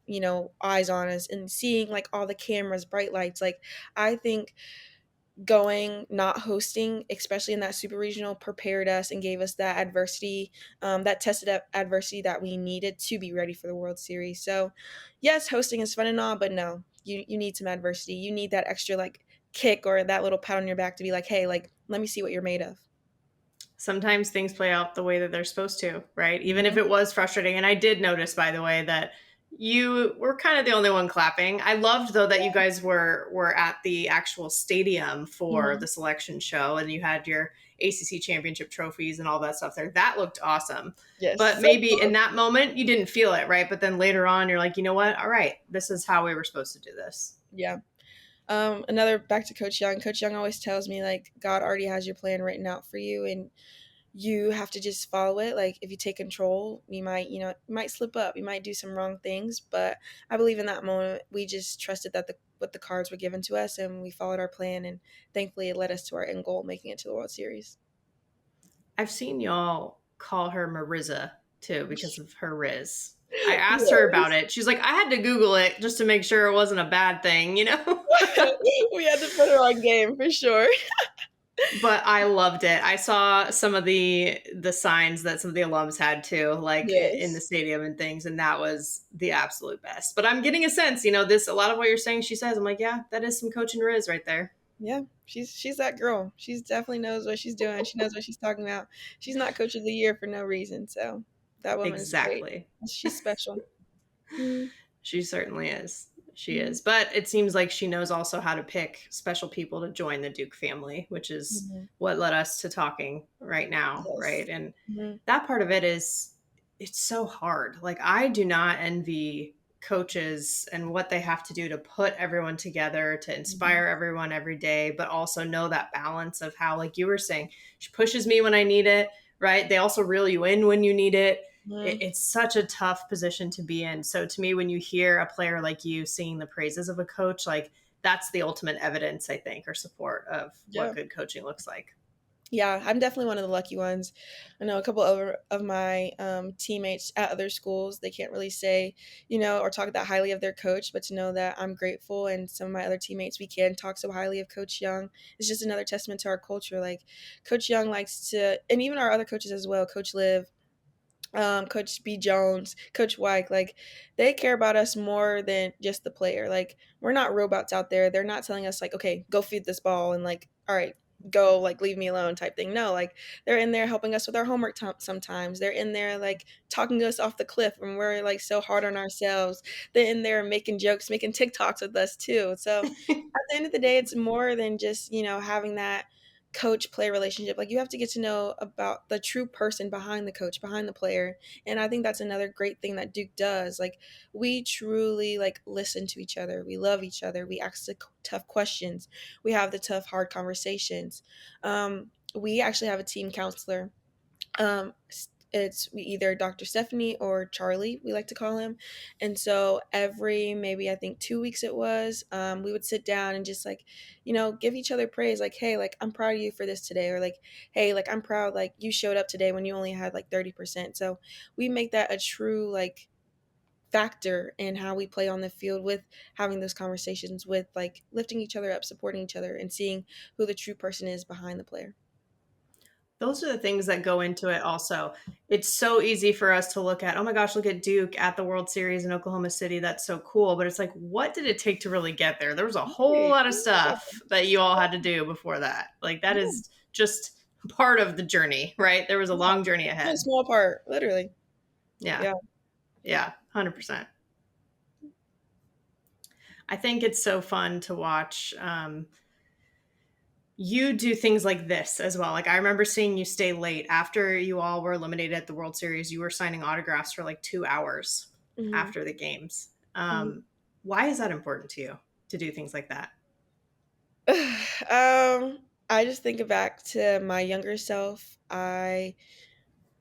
eyes on us, and seeing like all the cameras, bright lights. Like, I think going, not hosting, especially in that super regional, prepared us and gave us that adversity, that tested adversity that we needed to be ready for the World Series. So, yes, hosting is fun and all, but no, you need some adversity. You need that extra like kick or that little pat on your back to be like, hey, like let me see what you're made of. Sometimes things play out the way that they're supposed to, right? Even if Mm-hmm. it was frustrating. And I did notice, by the way, that you were kind of the only one clapping. I loved though that you guys were at the actual stadium for Mm-hmm. the selection show, and you had your ACC championship trophies and all that stuff there. That looked awesome. Yes. But So maybe in cool. that moment you didn't feel it, right? But then later on you're like, you know what? All right, this is how we were supposed to do this. Yeah. Another back to Coach Young. Coach Young always tells me like God already has your plan written out for you, and you have to just follow it. Like if you take control, you might slip up, you might do some wrong things, but I believe in that moment we just trusted that what the cards were given to us, and we followed our plan, and thankfully it led us to our end goal, making it to the World Series. I've seen y'all call her Marissa too because of her Riz. I asked her about Yes. it. She's like, I had to Google it just to make sure it wasn't a bad thing, you know? We had to put her on game for sure. But I loved it. I saw some of the signs that some of the alums had too, like in the Yes. stadium and things, and that was the absolute best. But I'm getting a sense, this a lot of what you're saying. She says, I'm like, yeah, that is some coaching Riz right there. Yeah, she's that girl. She's definitely knows what she's doing. She knows what she's talking about. She's not coach of the year for no reason. So that woman is great. Exactly. She's special. Mm-hmm. She certainly is. She is. But it seems like she knows also how to pick special people to join the Duke family, which is Mm-hmm. what led us to talking right now, Yes. right? And Mm-hmm. that part of it is, it's so hard. Like, I do not envy coaches and what they have to do to put everyone together, to Mm-hmm. inspire everyone every day, but also know that balance of how, like you were saying, she pushes me when I need it, right? They also reel you in when you need it. It's such a tough position to be in. So to me, when you hear a player like you singing the praises of a coach, like, that's the ultimate evidence, I think, or support of what Yeah. good coaching looks like. Yeah, I'm definitely one of the lucky ones. I know a couple of my teammates at other schools, they can't really say, or talk that highly of their coach, but to know that I'm grateful and some of my other teammates, we can talk so highly of Coach Young is just another testament to our culture. Like, Coach Young likes to, and even our other coaches as well, Coach Liv, Coach B. Jones, Coach Wyke, like they care about us more than just the player. Like we're not robots out there. They're not telling us like, okay, go feed this ball and like, all right, go like leave me alone type thing. No, like they're in there helping us with our homework sometimes. They're in there like talking us off the cliff when we're like so hard on ourselves. They're in there making jokes, making TikToks with us too. So at the end of the day, it's more than just, having that coach play relationship. Like you have to get to know about the true person behind the coach, behind the player. And I think that's another great thing that Duke does. Like we truly like listen to each other. We love each other. We ask the tough questions. We have the tough hard conversations. We actually have a team counselor. It's we either Dr. Stephanie or Charlie, we like to call him. And so every maybe I think 2 weeks it was, we would sit down and just like, give each other praise. Like, hey, like I'm proud of you for this today, or like, hey, like I'm proud like you showed up today when you only had like 30%. So we make that a true like factor in how we play on the field with having those conversations with like lifting each other up, supporting each other, and seeing who the true person is behind the player. Those are the things that go into it also. It's so easy for us to look at, oh my gosh, look at Duke at the World Series in Oklahoma City. That's so cool. But it's like, what did it take to really get there? There was a whole lot of stuff that you all had to do before that. Like, that Yeah. is just part of the journey, right? There was a Yeah, long journey a ahead. small part, literally. Yeah. Yeah. Yeah. 100%. I think it's so fun to watch. You do things like this as well. Like I remember seeing you stay late after you all were eliminated at the World Series. You were signing autographs for like 2 hours Mhm. after the games. Mhm. Why is that important to you to do things like that? I just think back to my younger self. I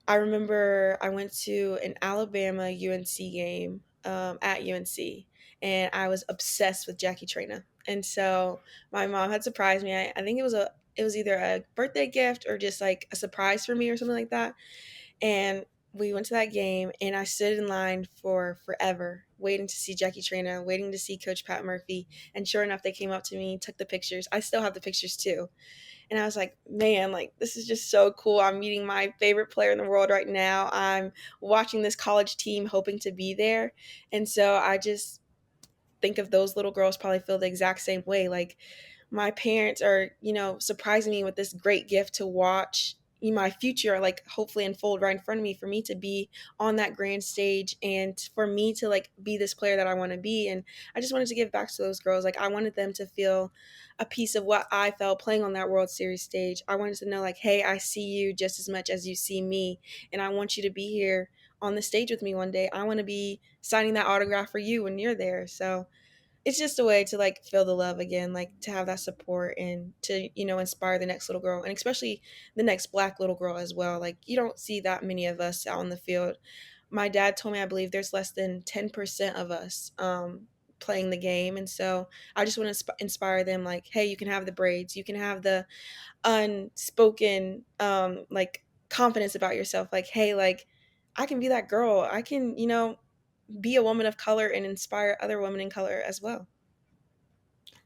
remember I went to an Alabama UNC game at UNC, and I was obsessed with Jackie Traina. And so my mom had surprised me. I think it was either a birthday gift or just like a surprise for me or something like that. And we went to that game, and I stood in line for forever, waiting to see Jackie Traina, waiting to see Coach Pat Murphy. And sure enough, they came up to me, took the pictures. I still have the pictures too. And I was like, man, like this is just so cool. I'm meeting my favorite player in the world right now. I'm watching this college team hoping to be there. And so I just think of those little girls probably feel the exact same way. Like my parents are, surprising me with this great gift to watch my future like hopefully unfold right in front of me for me to be on that grand stage and for me to like be this player that I want to be. And I just wanted to give back to those girls. Like I wanted them to feel a piece of what I felt playing on that World Series stage. I wanted to know like, hey, I see you just as much as you see me, and I want you to be here on the stage with me one day. I want to be signing that autograph for you when you're there. So it's just a way to like feel the love again, like to have that support and to, inspire the next little girl, and especially the next black little girl as well. Like you don't see that many of us out on the field. My dad told me, I Bleav there's less than 10% of us playing the game. And so I just want to inspire them like, hey, you can have the braids, you can have the unspoken like confidence about yourself. Like, hey, like I can be that girl. I can, be a woman of color and inspire other women in color as well.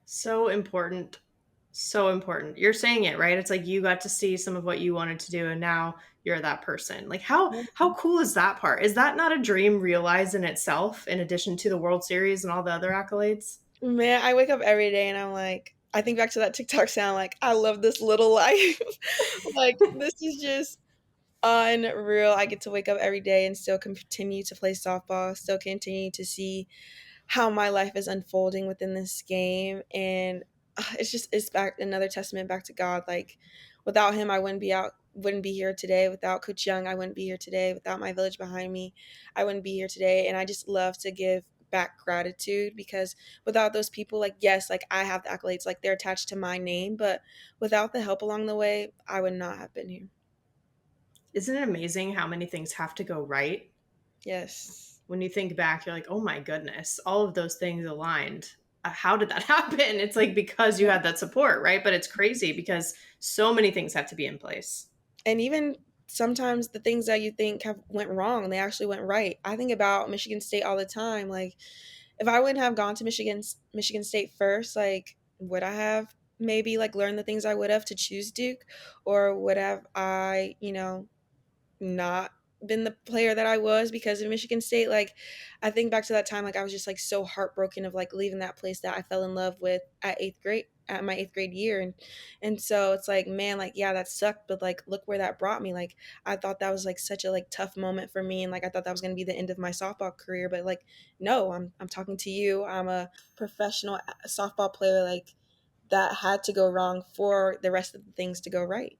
So important. So important. You're saying it, right? It's like you got to see some of what you wanted to do and now you're that person. Like how cool is that part? Is that not a dream realized in itself in addition to the World Series and all the other accolades? Man, I wake up every day and I'm like, I think back to that TikTok sound like, I love this little life. Like, this is just unreal. I get to wake up every day and still continue to play softball, still continue to see how my life is unfolding within this game. And it's back another testament back to God. Like, without him, I wouldn't be here today. Without Coach Young, I wouldn't be here today. Without my village behind me, I wouldn't be here today. And I just love to give back gratitude because without those people, like, yes, like I have the accolades, like they're attached to my name, but without the help along the way, I would not have been here. Isn't it amazing how many things have to go right? Yes. When you think back, you're like, oh my goodness, all of those things aligned. how did that happen? It's like because you had that support, right? But it's crazy because so many things have to be in place. And even sometimes the things that you think have went wrong, they actually went right. I think about Michigan State all the time. Like, if I wouldn't have gone to Michigan State first, like, would I have maybe like learned the things I would have to choose Duke, or would have I, not been the player that I was because of Michigan State? Like, I think back to that time, like I was just like so heartbroken of like leaving that place that I fell in love with at eighth grade, at my eighth grade year. And so it's like, man, like, yeah, that sucked, but like look where that brought me. Like, I thought that was like such a like tough moment for me, and like I thought that was gonna be the end of my softball career. But like, no, I'm talking to you. I'm a professional softball player. Like, that had to go wrong for the rest of the things to go right.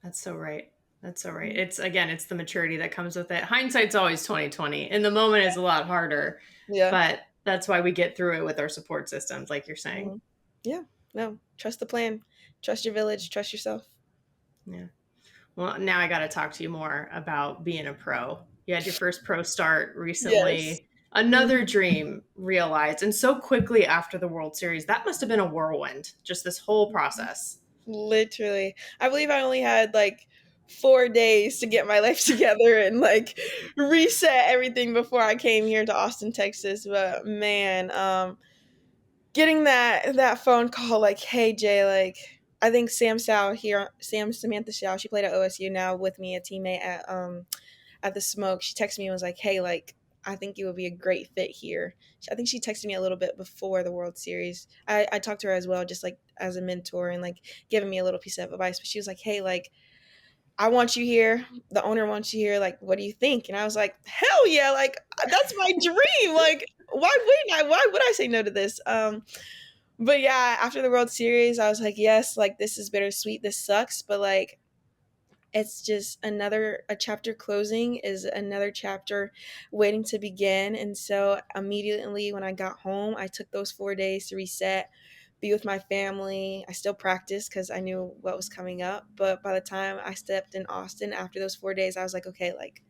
That's so right. That's so right. It's again, it's the maturity that comes with it. Hindsight's always 2020. In the moment is a lot harder, Yeah. but that's why we get through it with our support systems, like you're saying. Mhm. Yeah. No, trust the plan. Trust your village. Trust yourself. Yeah. Well, now I got to talk to you more about being a pro. You had your first pro start Yes. recently. Another Mhm. dream realized, and so quickly after the World Series, that must have been a whirlwind, just this whole process. Literally. I believe I only had like 4 days to get my life together and like reset everything before I came here to Austin, Texas. But man, getting that phone call like, hey Jay, like, I think Sam Samantha Sow, she played at OSU now with me, a teammate at the Smoke. She texted me and was like, hey, like, I think you would be a great fit here. I think she texted me a little bit before the World Series. I talked to her as well, just like as a mentor and like giving me a little piece of advice. But she was like, hey, like, I want you here. The owner wants you here. Like, what do you think? And I was like, hell yeah, like, that's my dream. Like, why wouldn't I? Why would I say no to this? But yeah, after the World Series, I was like, yes, like, this is bittersweet. This sucks, but like, it's just another a chapter closing is another chapter waiting to begin. And so immediately when I got home, I took those 4 days to reset, be with my family. I still practiced because I knew what was coming up, but by the time I stepped in Austin after those 4 days, I was like, okay, like,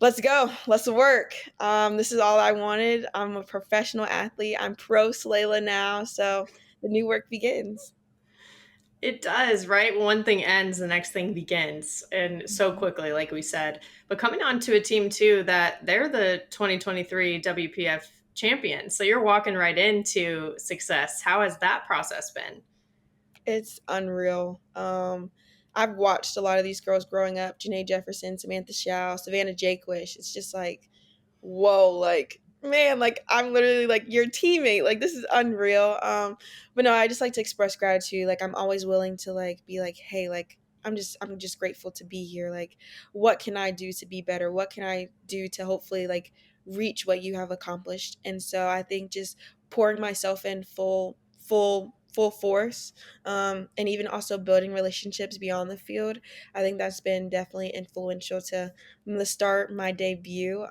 let's go, let's work. This is all I wanted. I'm a professional athlete. I'm pro Slayla now, so the new work begins. It does, right? One thing ends, the next thing begins, and so quickly, like we said. But coming on to a team too that they're the 2023 WPF champions, so you're walking right into success. How has that process been? It's unreal. I've watched a lot of these girls growing up: Janae Jefferson, Samantha Shao, Savannah Jaquish. It's just like, whoa, like, man, like, I'm literally like your teammate. Like, this is unreal. But no, I just like to express gratitude. Like, I'm always willing to like be like, hey, like, I'm just grateful to be here. Like, what can I do to be better? What can I do to hopefully like reach what you have accomplished? And so I think just pouring myself in full force, and even also building relationships beyond the field. I think that's been definitely influential to the start, my debut.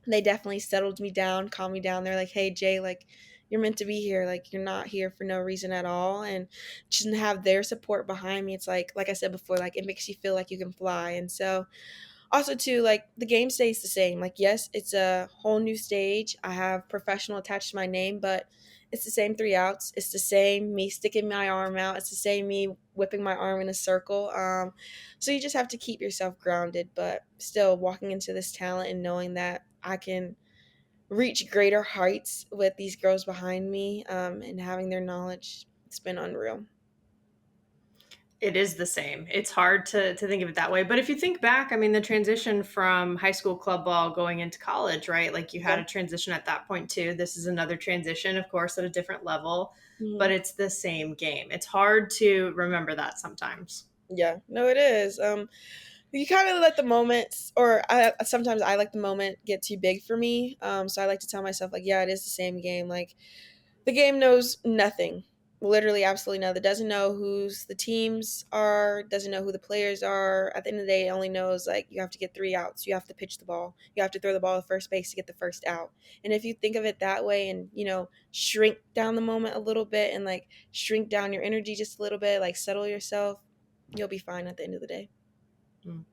They definitely settled me down, calmed me down. They're like, hey, Jay, like, you're meant to be here. Like, you're not here for no reason at all. And just to have their support behind me, it's like I said before, like, it makes you feel like you can fly. And so also too, like, the game stays the same. Like, yes, it's a whole new stage. I have professional attached to my name, but it's the same three outs. It's the same me sticking my arm out. It's the same me whipping my arm in a circle. So you just have to keep yourself grounded, but still walking into this talent and knowing that I can reach greater heights with these girls behind me, and having their knowledge. It's been unreal. It is the same. It's hard to think of it that way. But if you think back, I mean, the transition from high school club ball going into college, right? Like you had Yeah. a transition at that point too. This is another transition, of course, at a different level, but Mhm. it's the same game. It's hard to remember that sometimes. Yeah. No, it is. You kind of let the moments, or sometimes I let the moment get too big for me. So I like to tell myself, like, yeah, it is the same game. Like, the game knows nothing, literally absolutely nothing. It doesn't know who's the teams are, doesn't know who the players are. At the end of the day, it only knows like you have to get three outs, you have to pitch the ball, you have to throw the ball to first base to get the first out. And if you think of it that way, and shrink down the moment a little bit, and like shrink down your energy just a little bit, like settle yourself, you'll be fine at the end of the day. Mm.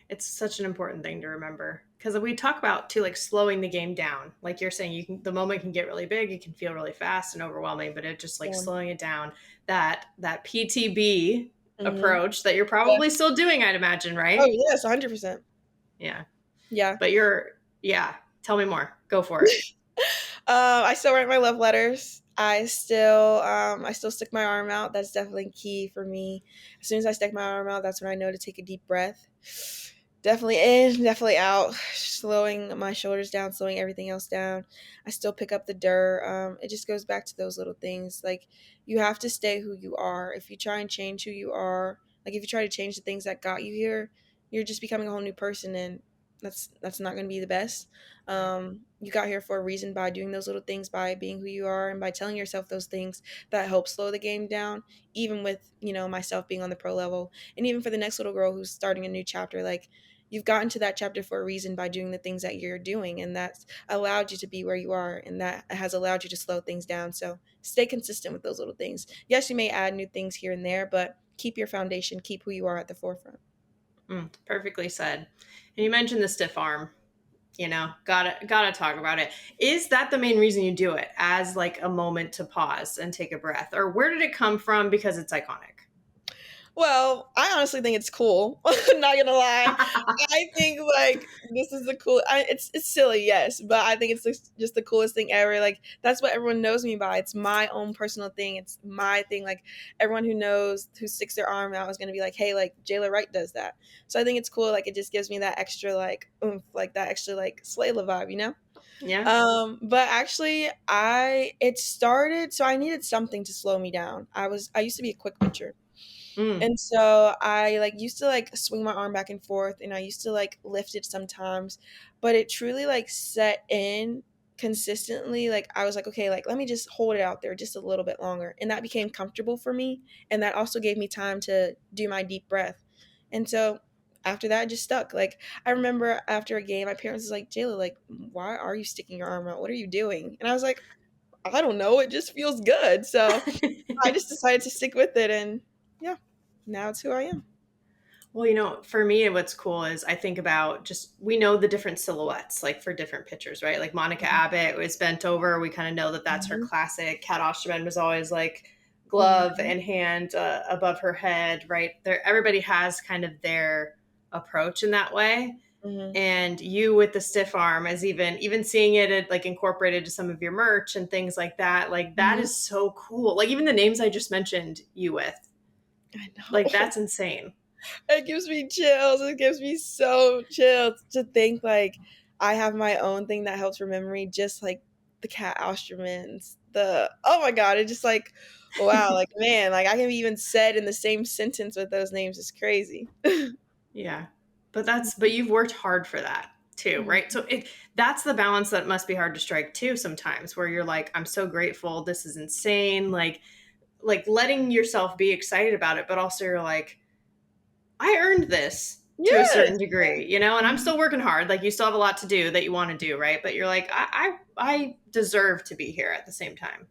It's such an important thing to remember because we talk about too, like slowing the game down. Like you're saying, the moment can get really big, it can feel really fast and overwhelming, but it just like Yeah. slowing it down. That PTB Mm-hmm. approach that you're Yeah. probably still doing, I'd imagine, Oh, right? yes, 100%. Yeah. Yeah. But yeah. Tell me more. Go for it. I still write my love letters. I still stick my arm out. That's definitely key for me. As soon as I stick my arm out, that's when I know to take a deep breath. Definitely in, definitely out. Slowing my shoulders down, slowing everything else down. I still pick up the dirt. It just goes back to those little things. Like, you have to stay who you are. If you try and change who you are, like if you try to change the things that got you here, you're just becoming a whole new person, and that's not going to be the best. You got here for a reason by doing those little things, by being who you are, and by telling yourself those things that help slow the game down. Even with myself being on the pro level, and even for the next little girl who's starting a new chapter, like, you've gotten to that chapter for a reason by doing the things that you're doing, and that's allowed you to be where you are, and that has allowed you to slow things down. So stay consistent with those little things. Yes, you may add new things here and there, but keep your foundation, keep who you are at the forefront. Perfectly said. And you mentioned the stiff arm. Gotta talk about it. Is that the main reason you do it, as like a moment to pause and take a breath, or where did it come from? Because it's iconic. Well, I honestly think it's cool. Not gonna lie, I think like this is the cool. It's silly, yes, but I think it's just the coolest thing ever. Like, that's what everyone knows me by. It's my own personal thing. It's my thing. Like, everyone who sticks their arm out is gonna be like, hey, like Jala Wright does that. So I think it's cool. Like, it just gives me that extra like oomph, like that extra like Slayla vibe, you know. Yeah. But actually, it started. So I needed something to slow me down. I used to be a quick pitcher. Mm. And so I like used to like swing my arm back and forth, and I used to like lift it sometimes, but it truly like set in consistently. Like, I was like, okay, like let me just hold it out there just a little bit longer. And that became comfortable for me. And that also gave me time to do my deep breath. And so after that, it just stuck. Like, I remember after a game, my parents was like, Jayla, like, why are you sticking your arm out? What are you doing? And I was like, I don't know. It just feels good. So I just decided to stick with it. And yeah, now it's who I am. Well, for me, what's cool is I think about we know the different silhouettes, like for different pitchers, right? Like Monica Abbott was bent over. We kind of know that that's her Mhm, classic. Kat Osterman was always like glove mhm, and hand above her head, right? Everybody has kind of their approach in that way. mhm. And you with the stiff arm, as even seeing it like incorporated to some of your merch and things like that Mhm. is so cool. Like even the names I just mentioned you with, I like know. that's insane. It gives me chills. It gives me so chills to think like I have my own thing that helps remember me, just like the Cat Ostermans. Oh my god, it just like, wow, like, man, like I can be even said in the same sentence with those names. It's crazy. Yeah. But you've worked hard for that too, right? Mhm. So that's the balance that must be hard to strike too sometimes, where you're like, I'm so grateful, this is insane, like letting yourself be excited about it, but also you're like, I earned this to a Yes. certain degree, and I'm still working hard. Like you still have a lot to do that you want to do, right? But you're like, I deserve to be here at the same time.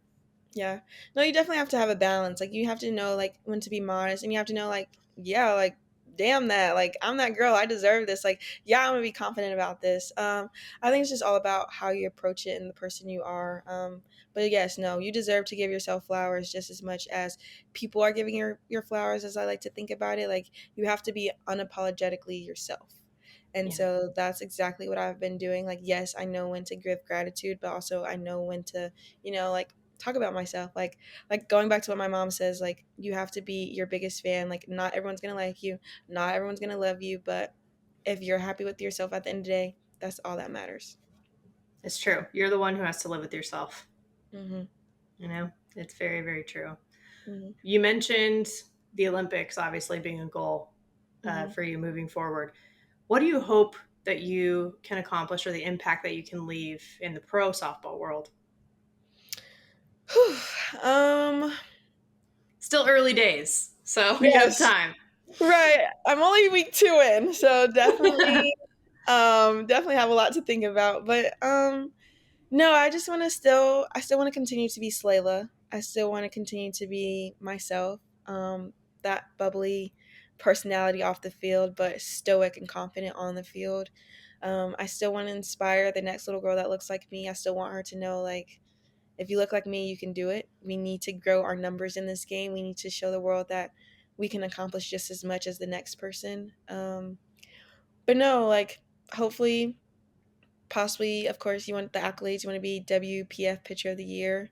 Yeah. No, you definitely have to have a balance. Like, you have to know like when to be modest, and you have to know like, yeah, like, damn that. Like, I'm that girl. I deserve this. Like, yeah, I'm gonna be confident about this. I think it's just all about how you approach it and the person you are. But yes, no, you deserve to give yourself flowers just as much as people are giving your flowers, as I like to think about it. Like, you have to be unapologetically yourself. And Yeah. so that's exactly what I've been doing. Like, yes, I know when to give gratitude, but also I know when to, like, talk about myself. Like going back to what my mom says, like, you have to be your biggest fan. Like, not everyone's gonna like you, not everyone's gonna love you, but if you're happy with yourself at the end of the day, that's all that matters. It's true. You're the one who has to live with yourself. Hmm. It's very, very true. Hmm. You mentioned the Olympics obviously being a goal Hmm. for you moving forward. What do you hope that you can accomplish, or the impact that you can leave in the pro softball world? um Still early days, so we have yes, time. right, I'm only week 2 in, so definitely have a lot to think about, but no, I still want to continue to be Slayla. I still want to continue to be myself. That bubbly personality off the field, but stoic and confident on the field. I still want to inspire the next little girl that looks like me. I still want her to know, like, if you look like me, you can do it. We need to grow our numbers in this game. We need to show the world that we can accomplish just as much as the next person. But no, like, hopefully, possibly, of course, you want the accolades. You want to be WPF Pitcher of the Year.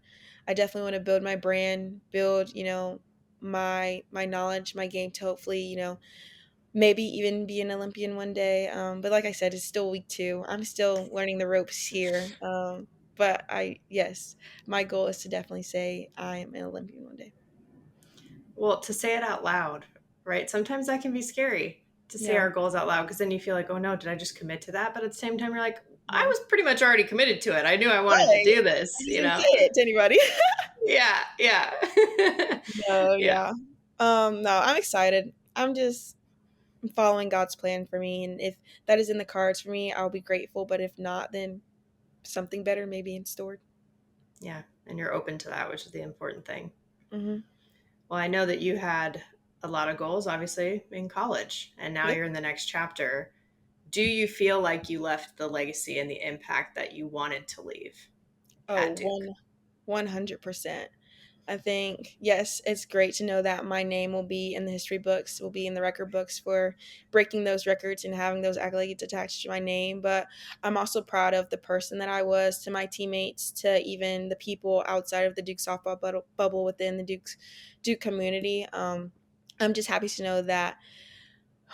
I definitely want to build my brand, build, my knowledge, my game to hopefully, maybe even be an Olympian one day. But like I said, it's still week 2. I'm still learning the ropes here. But yes, my goal is to definitely say I am an Olympian one day. Well, to say it out loud, right? Sometimes that can be scary to say Yeah. our goals out loud because then you feel like, oh no, did I just commit to that? But at the same time, you're like, I Yeah. was pretty much already committed to it. I knew I wanted to Right. do I this, just didn't say it to anybody. Yeah, yeah. No, Yeah, yeah. No, I'm excited. I'm just following God's plan for me, and if that is in the cards for me, I'll be grateful. But if not, then something better may be in store. yeah. And you're open to that, which is the important thing. Mm-hmm. Well, I know that you had a lot of goals, obviously, in college, and now Yep. you're in the next chapter. Do you feel like you left the legacy and the impact that you wanted to leave at Oh, Duke? 100%. I think, yes, it's great to know that my name will be in the history books, will be in the record books for breaking those records and having those accolades attached to my name. But I'm also proud of the person that I was, to my teammates, to even the people outside of the Duke softball bubble within the Duke community. I'm just happy to know that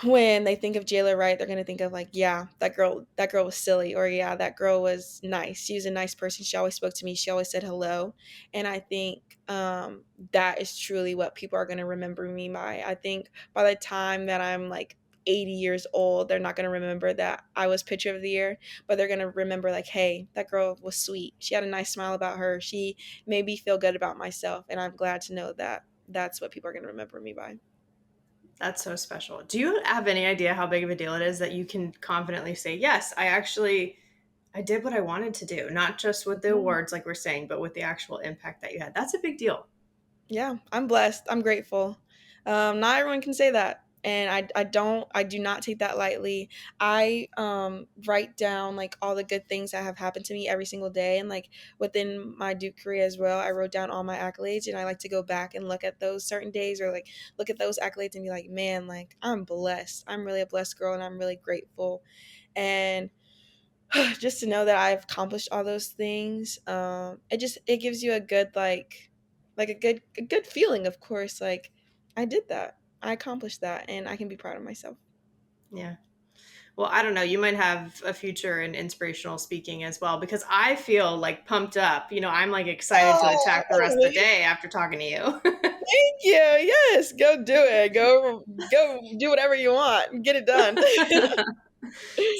when they think of Jala Wright, they're gonna think of, like, yeah, that girl was silly, or yeah, that girl was nice. She was a nice person. She always spoke to me. She always said hello, and I think that is truly what people are gonna remember me by. I think by the time that I'm like 80 years old, they're not gonna remember that I was pitcher of the year, but they're gonna remember, like, hey, that girl was sweet. She had a nice smile about her. She made me feel good about myself, and I'm glad to know that that's what people are gonna remember me by. That's so special. Do you have any idea how big of a deal it is that you can confidently say, yes, I did what I wanted to do, not just with the awards, like we're saying, but with the actual impact that you had? That's a big deal. Yeah, I'm blessed. I'm grateful. Not everyone can say that. And I do not take that lightly. I write down, like, all the good things that have happened to me every single day. And, like, within my Duke career as well, I wrote down all my accolades, and I like to go back and look at those certain days, or like look at those accolades and be like, man, like, I'm blessed. I'm really a blessed girl, and I'm really grateful. And just to know that I've accomplished all those things, it gives you a good, like a good feeling, of course, like, I did that. I accomplished that, and I can be proud of myself. Yeah. Well, I don't know. You might have a future in inspirational speaking as well, because I feel like pumped up. I'm like excited to Oh, attack the rest of the really? day after talking to you. Thank you. Yes, go do it. Go do whatever you want. Get it done.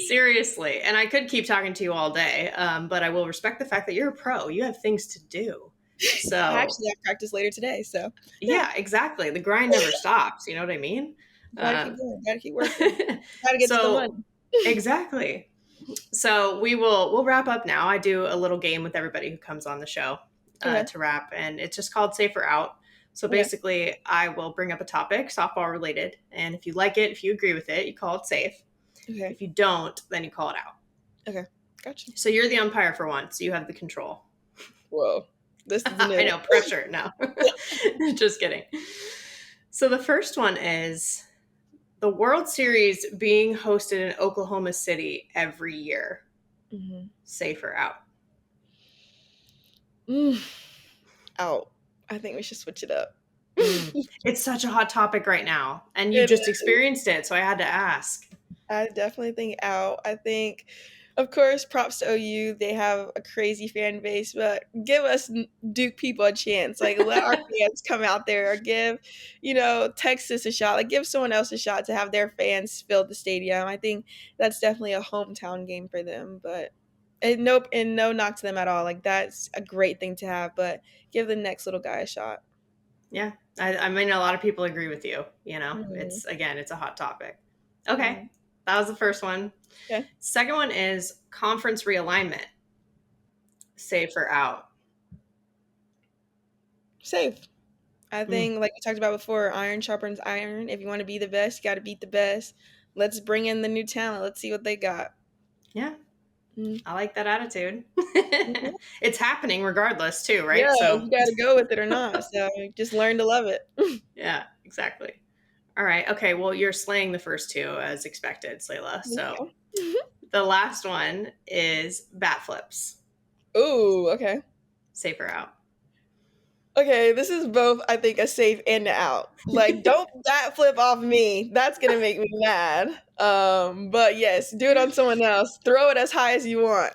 Seriously. And I could keep talking to you all day, but I will respect the fact that you're a pro. You have things to do. I So, actually have practice later today, so yeah, yeah, exactly. The grind never stops. You know what I mean? gotta keep Um, going. Gotta keep working. Gotta get to the so, money. exactly. So we'll wrap up now. I do a little game with everybody who comes on the show Okay. to wrap, and it's just called Safer Out. So Okay. basically, I will bring up a topic, softball related, and if you like it, if you agree with it, you call it safe. Okay. If you don't, then you call it out. Okay. Gotcha. So you're the umpire for once. You have the control. Whoa. This is I new. know, pressure. No, just kidding. So the first one is the World Series being hosted in Oklahoma City every year. Mhm. Safer out. Mm. Out. I think we should switch it up. Mm. It's such a hot topic right now, and you It just is. experienced it, so I had to ask. I definitely think out. I think, of course, props to OU. They have a crazy fan base, but give us Duke people a chance. Like, let our fans come out there, or give, Texas a shot. Like, give someone else a shot to have their fans fill the stadium. I think that's definitely a hometown game for them. But and no knock to them at all. Like, that's a great thing to have. But give the next little guy a shot. Yeah, I mean, a lot of people agree with you. Mhm. It's a hot topic. Okay, Mhm. that was the first one. Okay. Second one is conference realignment. Safer out. Safe. I Mm, think, like we talked about before, iron sharpens iron. If you want to be the best, you got to beat the best. Let's bring in the new talent. Let's see what they got. Yeah. Mm-hmm. I like that attitude. Mm-hmm. It's happening regardless too, right? Yeah, So you got to go with it or not. So just learn to love it. yeah, exactly. All right. Okay. Well, you're slaying the first two as expected, Slayla. So Okay. the last one is bat flips. Ooh, okay. Safe or out. Okay, this is both, I think, a safe and a out. Like, don't bat flip off me. That's gonna make me mad. But yes, do it on someone else. Throw it as high as you want.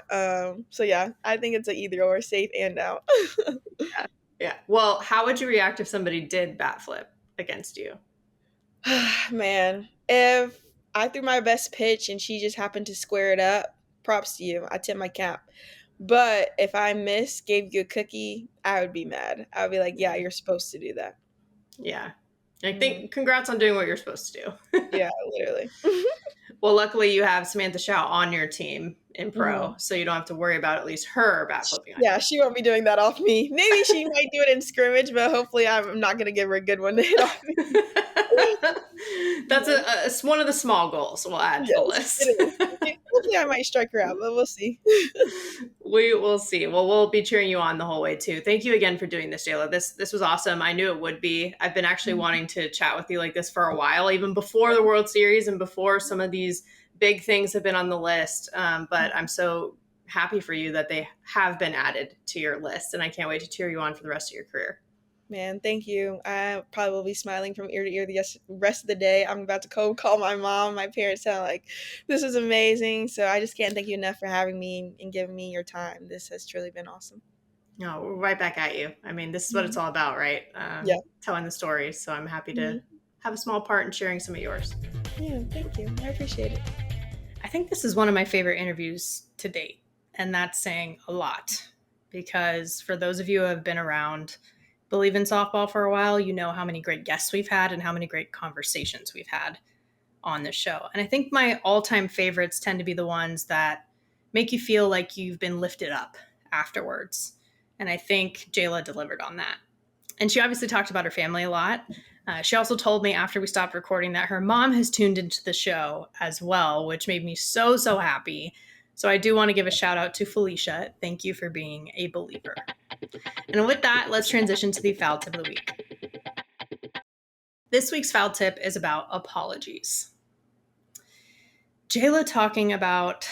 So yeah, I think it's a either or, safe and out. Yeah. Yeah. Well, how would you react if somebody did bat flip against you? Man, if I threw my best pitch and she just happened to square it up, props to you. I tip my cap. But if I gave you a cookie, I would be mad. I would be like, yeah, you're supposed to do that. Yeah. I Mhm. think congrats on doing what you're supposed to do. Yeah, literally. Well, luckily you have Samantha Shao on your team in pro, Mhm. so you don't have to worry about at least her bat flipping on Yeah, you. she won't be doing that off me. Maybe she might do it in scrimmage, but hopefully I'm not going to give her a good one to hit off me. That's Mhm. one of the small goals we'll add to the Yes, list. it is. Hopefully I might strike her out, but we'll see. We will see. Well, we'll be cheering you on the whole way too. Thank you again for doing this, Jayla. This was awesome. I knew it would be. I've been actually wanting to chat with you like this for a while, even before the World Series and before some of these big things have been on the list. But I'm so happy for you that they have been added to your list, and I can't wait to cheer you on for the rest of your career. Man, thank you. I probably will be smiling from ear to ear the rest of the day. I'm about to call my mom. My parents sound like this is amazing. So I just can't thank you enough for having me and giving me your time. This has truly been awesome. No, we're right back at you. I mean, this is what it's Mhm. all about, right? Yeah. Telling the stories. So I'm happy to Mhm. have a small part in sharing some of yours. Yeah, thank you. I appreciate it. I think this is one of my favorite interviews to date, and that's saying a lot because for those of you who have been around Bleav in softball for a while, you know how many great guests we've had and how many great conversations we've had on the show. And I think my all-time favorites tend to be the ones that make you feel like you've been lifted up afterwards. And I think Jayla delivered on that. And she obviously talked about her family a lot. She also told me after we stopped recording that her mom has tuned into the show as well, which made me so, so happy. So I do want to give a shout out to Felicia. Thank you for being a believer. And with that, let's transition to the foul tip of the week. This week's foul tip is about apologies. Jayla talking about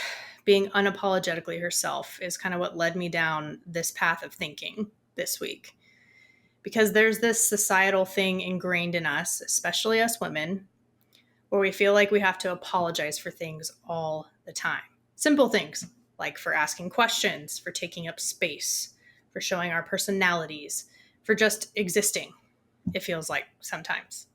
being unapologetically herself is kind of what led me down this path of thinking this week. Because there's this societal thing ingrained in us, especially us women, where we feel like we have to apologize for things all the time. Simple things like for asking questions, for taking up space, for showing our personalities, for just existing, it feels like sometimes.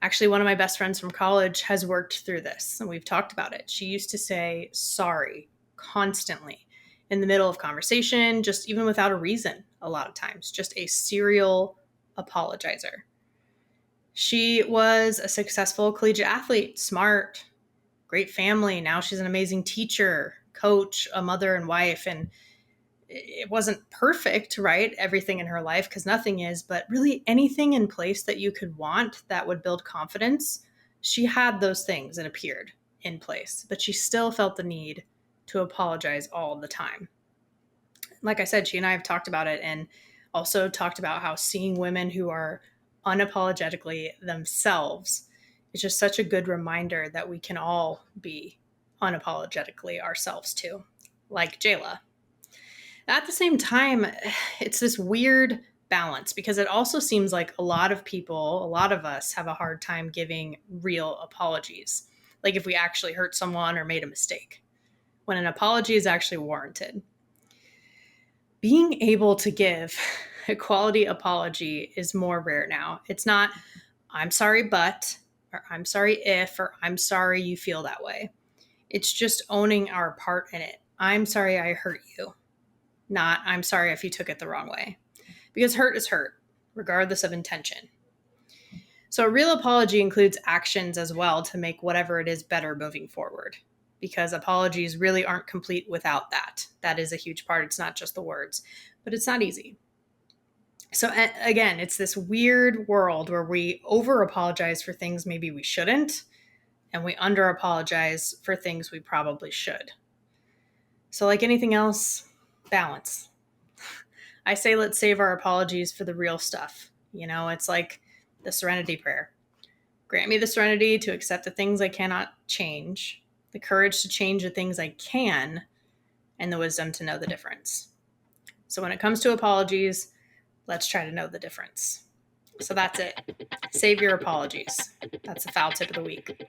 Actually, one of my best friends from college has worked through this, and we've talked about it. She used to say sorry constantly in the middle of conversation, just even without a reason, a lot of times, just a serial apologizer. She was a successful collegiate athlete, smart, great family. Now she's an amazing teacher, coach, a mother, and wife. And it wasn't perfect, right? Everything in her life, because nothing is, but really anything in place that you could want that would build confidence, she had those things that appeared in place, but she still felt the need to apologize all the time. Like I said, she and I have talked about it and also talked about how seeing women who are unapologetically themselves is just such a good reminder that we can all be unapologetically ourselves too, like Jayla. At the same time, it's this weird balance because it also seems like a lot of people, a lot of us have a hard time giving real apologies. Like if we actually hurt someone or made a mistake, when an apology is actually warranted. Being able to give a quality apology is more rare now. It's not, I'm sorry, but, or I'm sorry if, or I'm sorry you feel that way. It's just owning our part in it. I'm sorry I hurt you. Not, I'm sorry if you took it the wrong way. Because hurt is hurt, regardless of intention. So a real apology includes actions as well to make whatever it is better moving forward. Because apologies really aren't complete without that. That is a huge part. It's not just the words, but it's not easy. So again, it's this weird world where we over apologize for things maybe we shouldn't, and we under apologize for things we probably should. So like anything else, balance. I say let's save our apologies for the real stuff. It's like the serenity prayer. Grant me the serenity to accept the things I cannot change, the courage to change the things I can, and the wisdom to know the difference. So when it comes to apologies, let's try to know the difference. So that's it. Save your apologies. That's the foul tip of the week.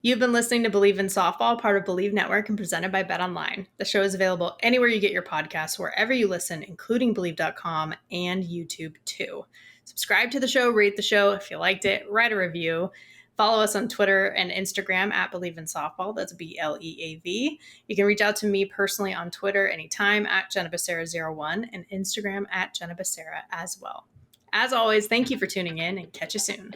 You've been listening to Bleav in Softball, part of Bleav Network and presented by BetOnline. The show is available anywhere you get your podcasts, wherever you listen, including Bleav.com and YouTube too. Subscribe to the show, rate the show if you liked it, write a review. Follow us on Twitter and Instagram at Bleav in Softball. That's BLEAV. You can reach out to me personally on Twitter anytime at JennaBecerra01 and Instagram at Jenna Becerra as well. As always, thank you for tuning in and catch you soon.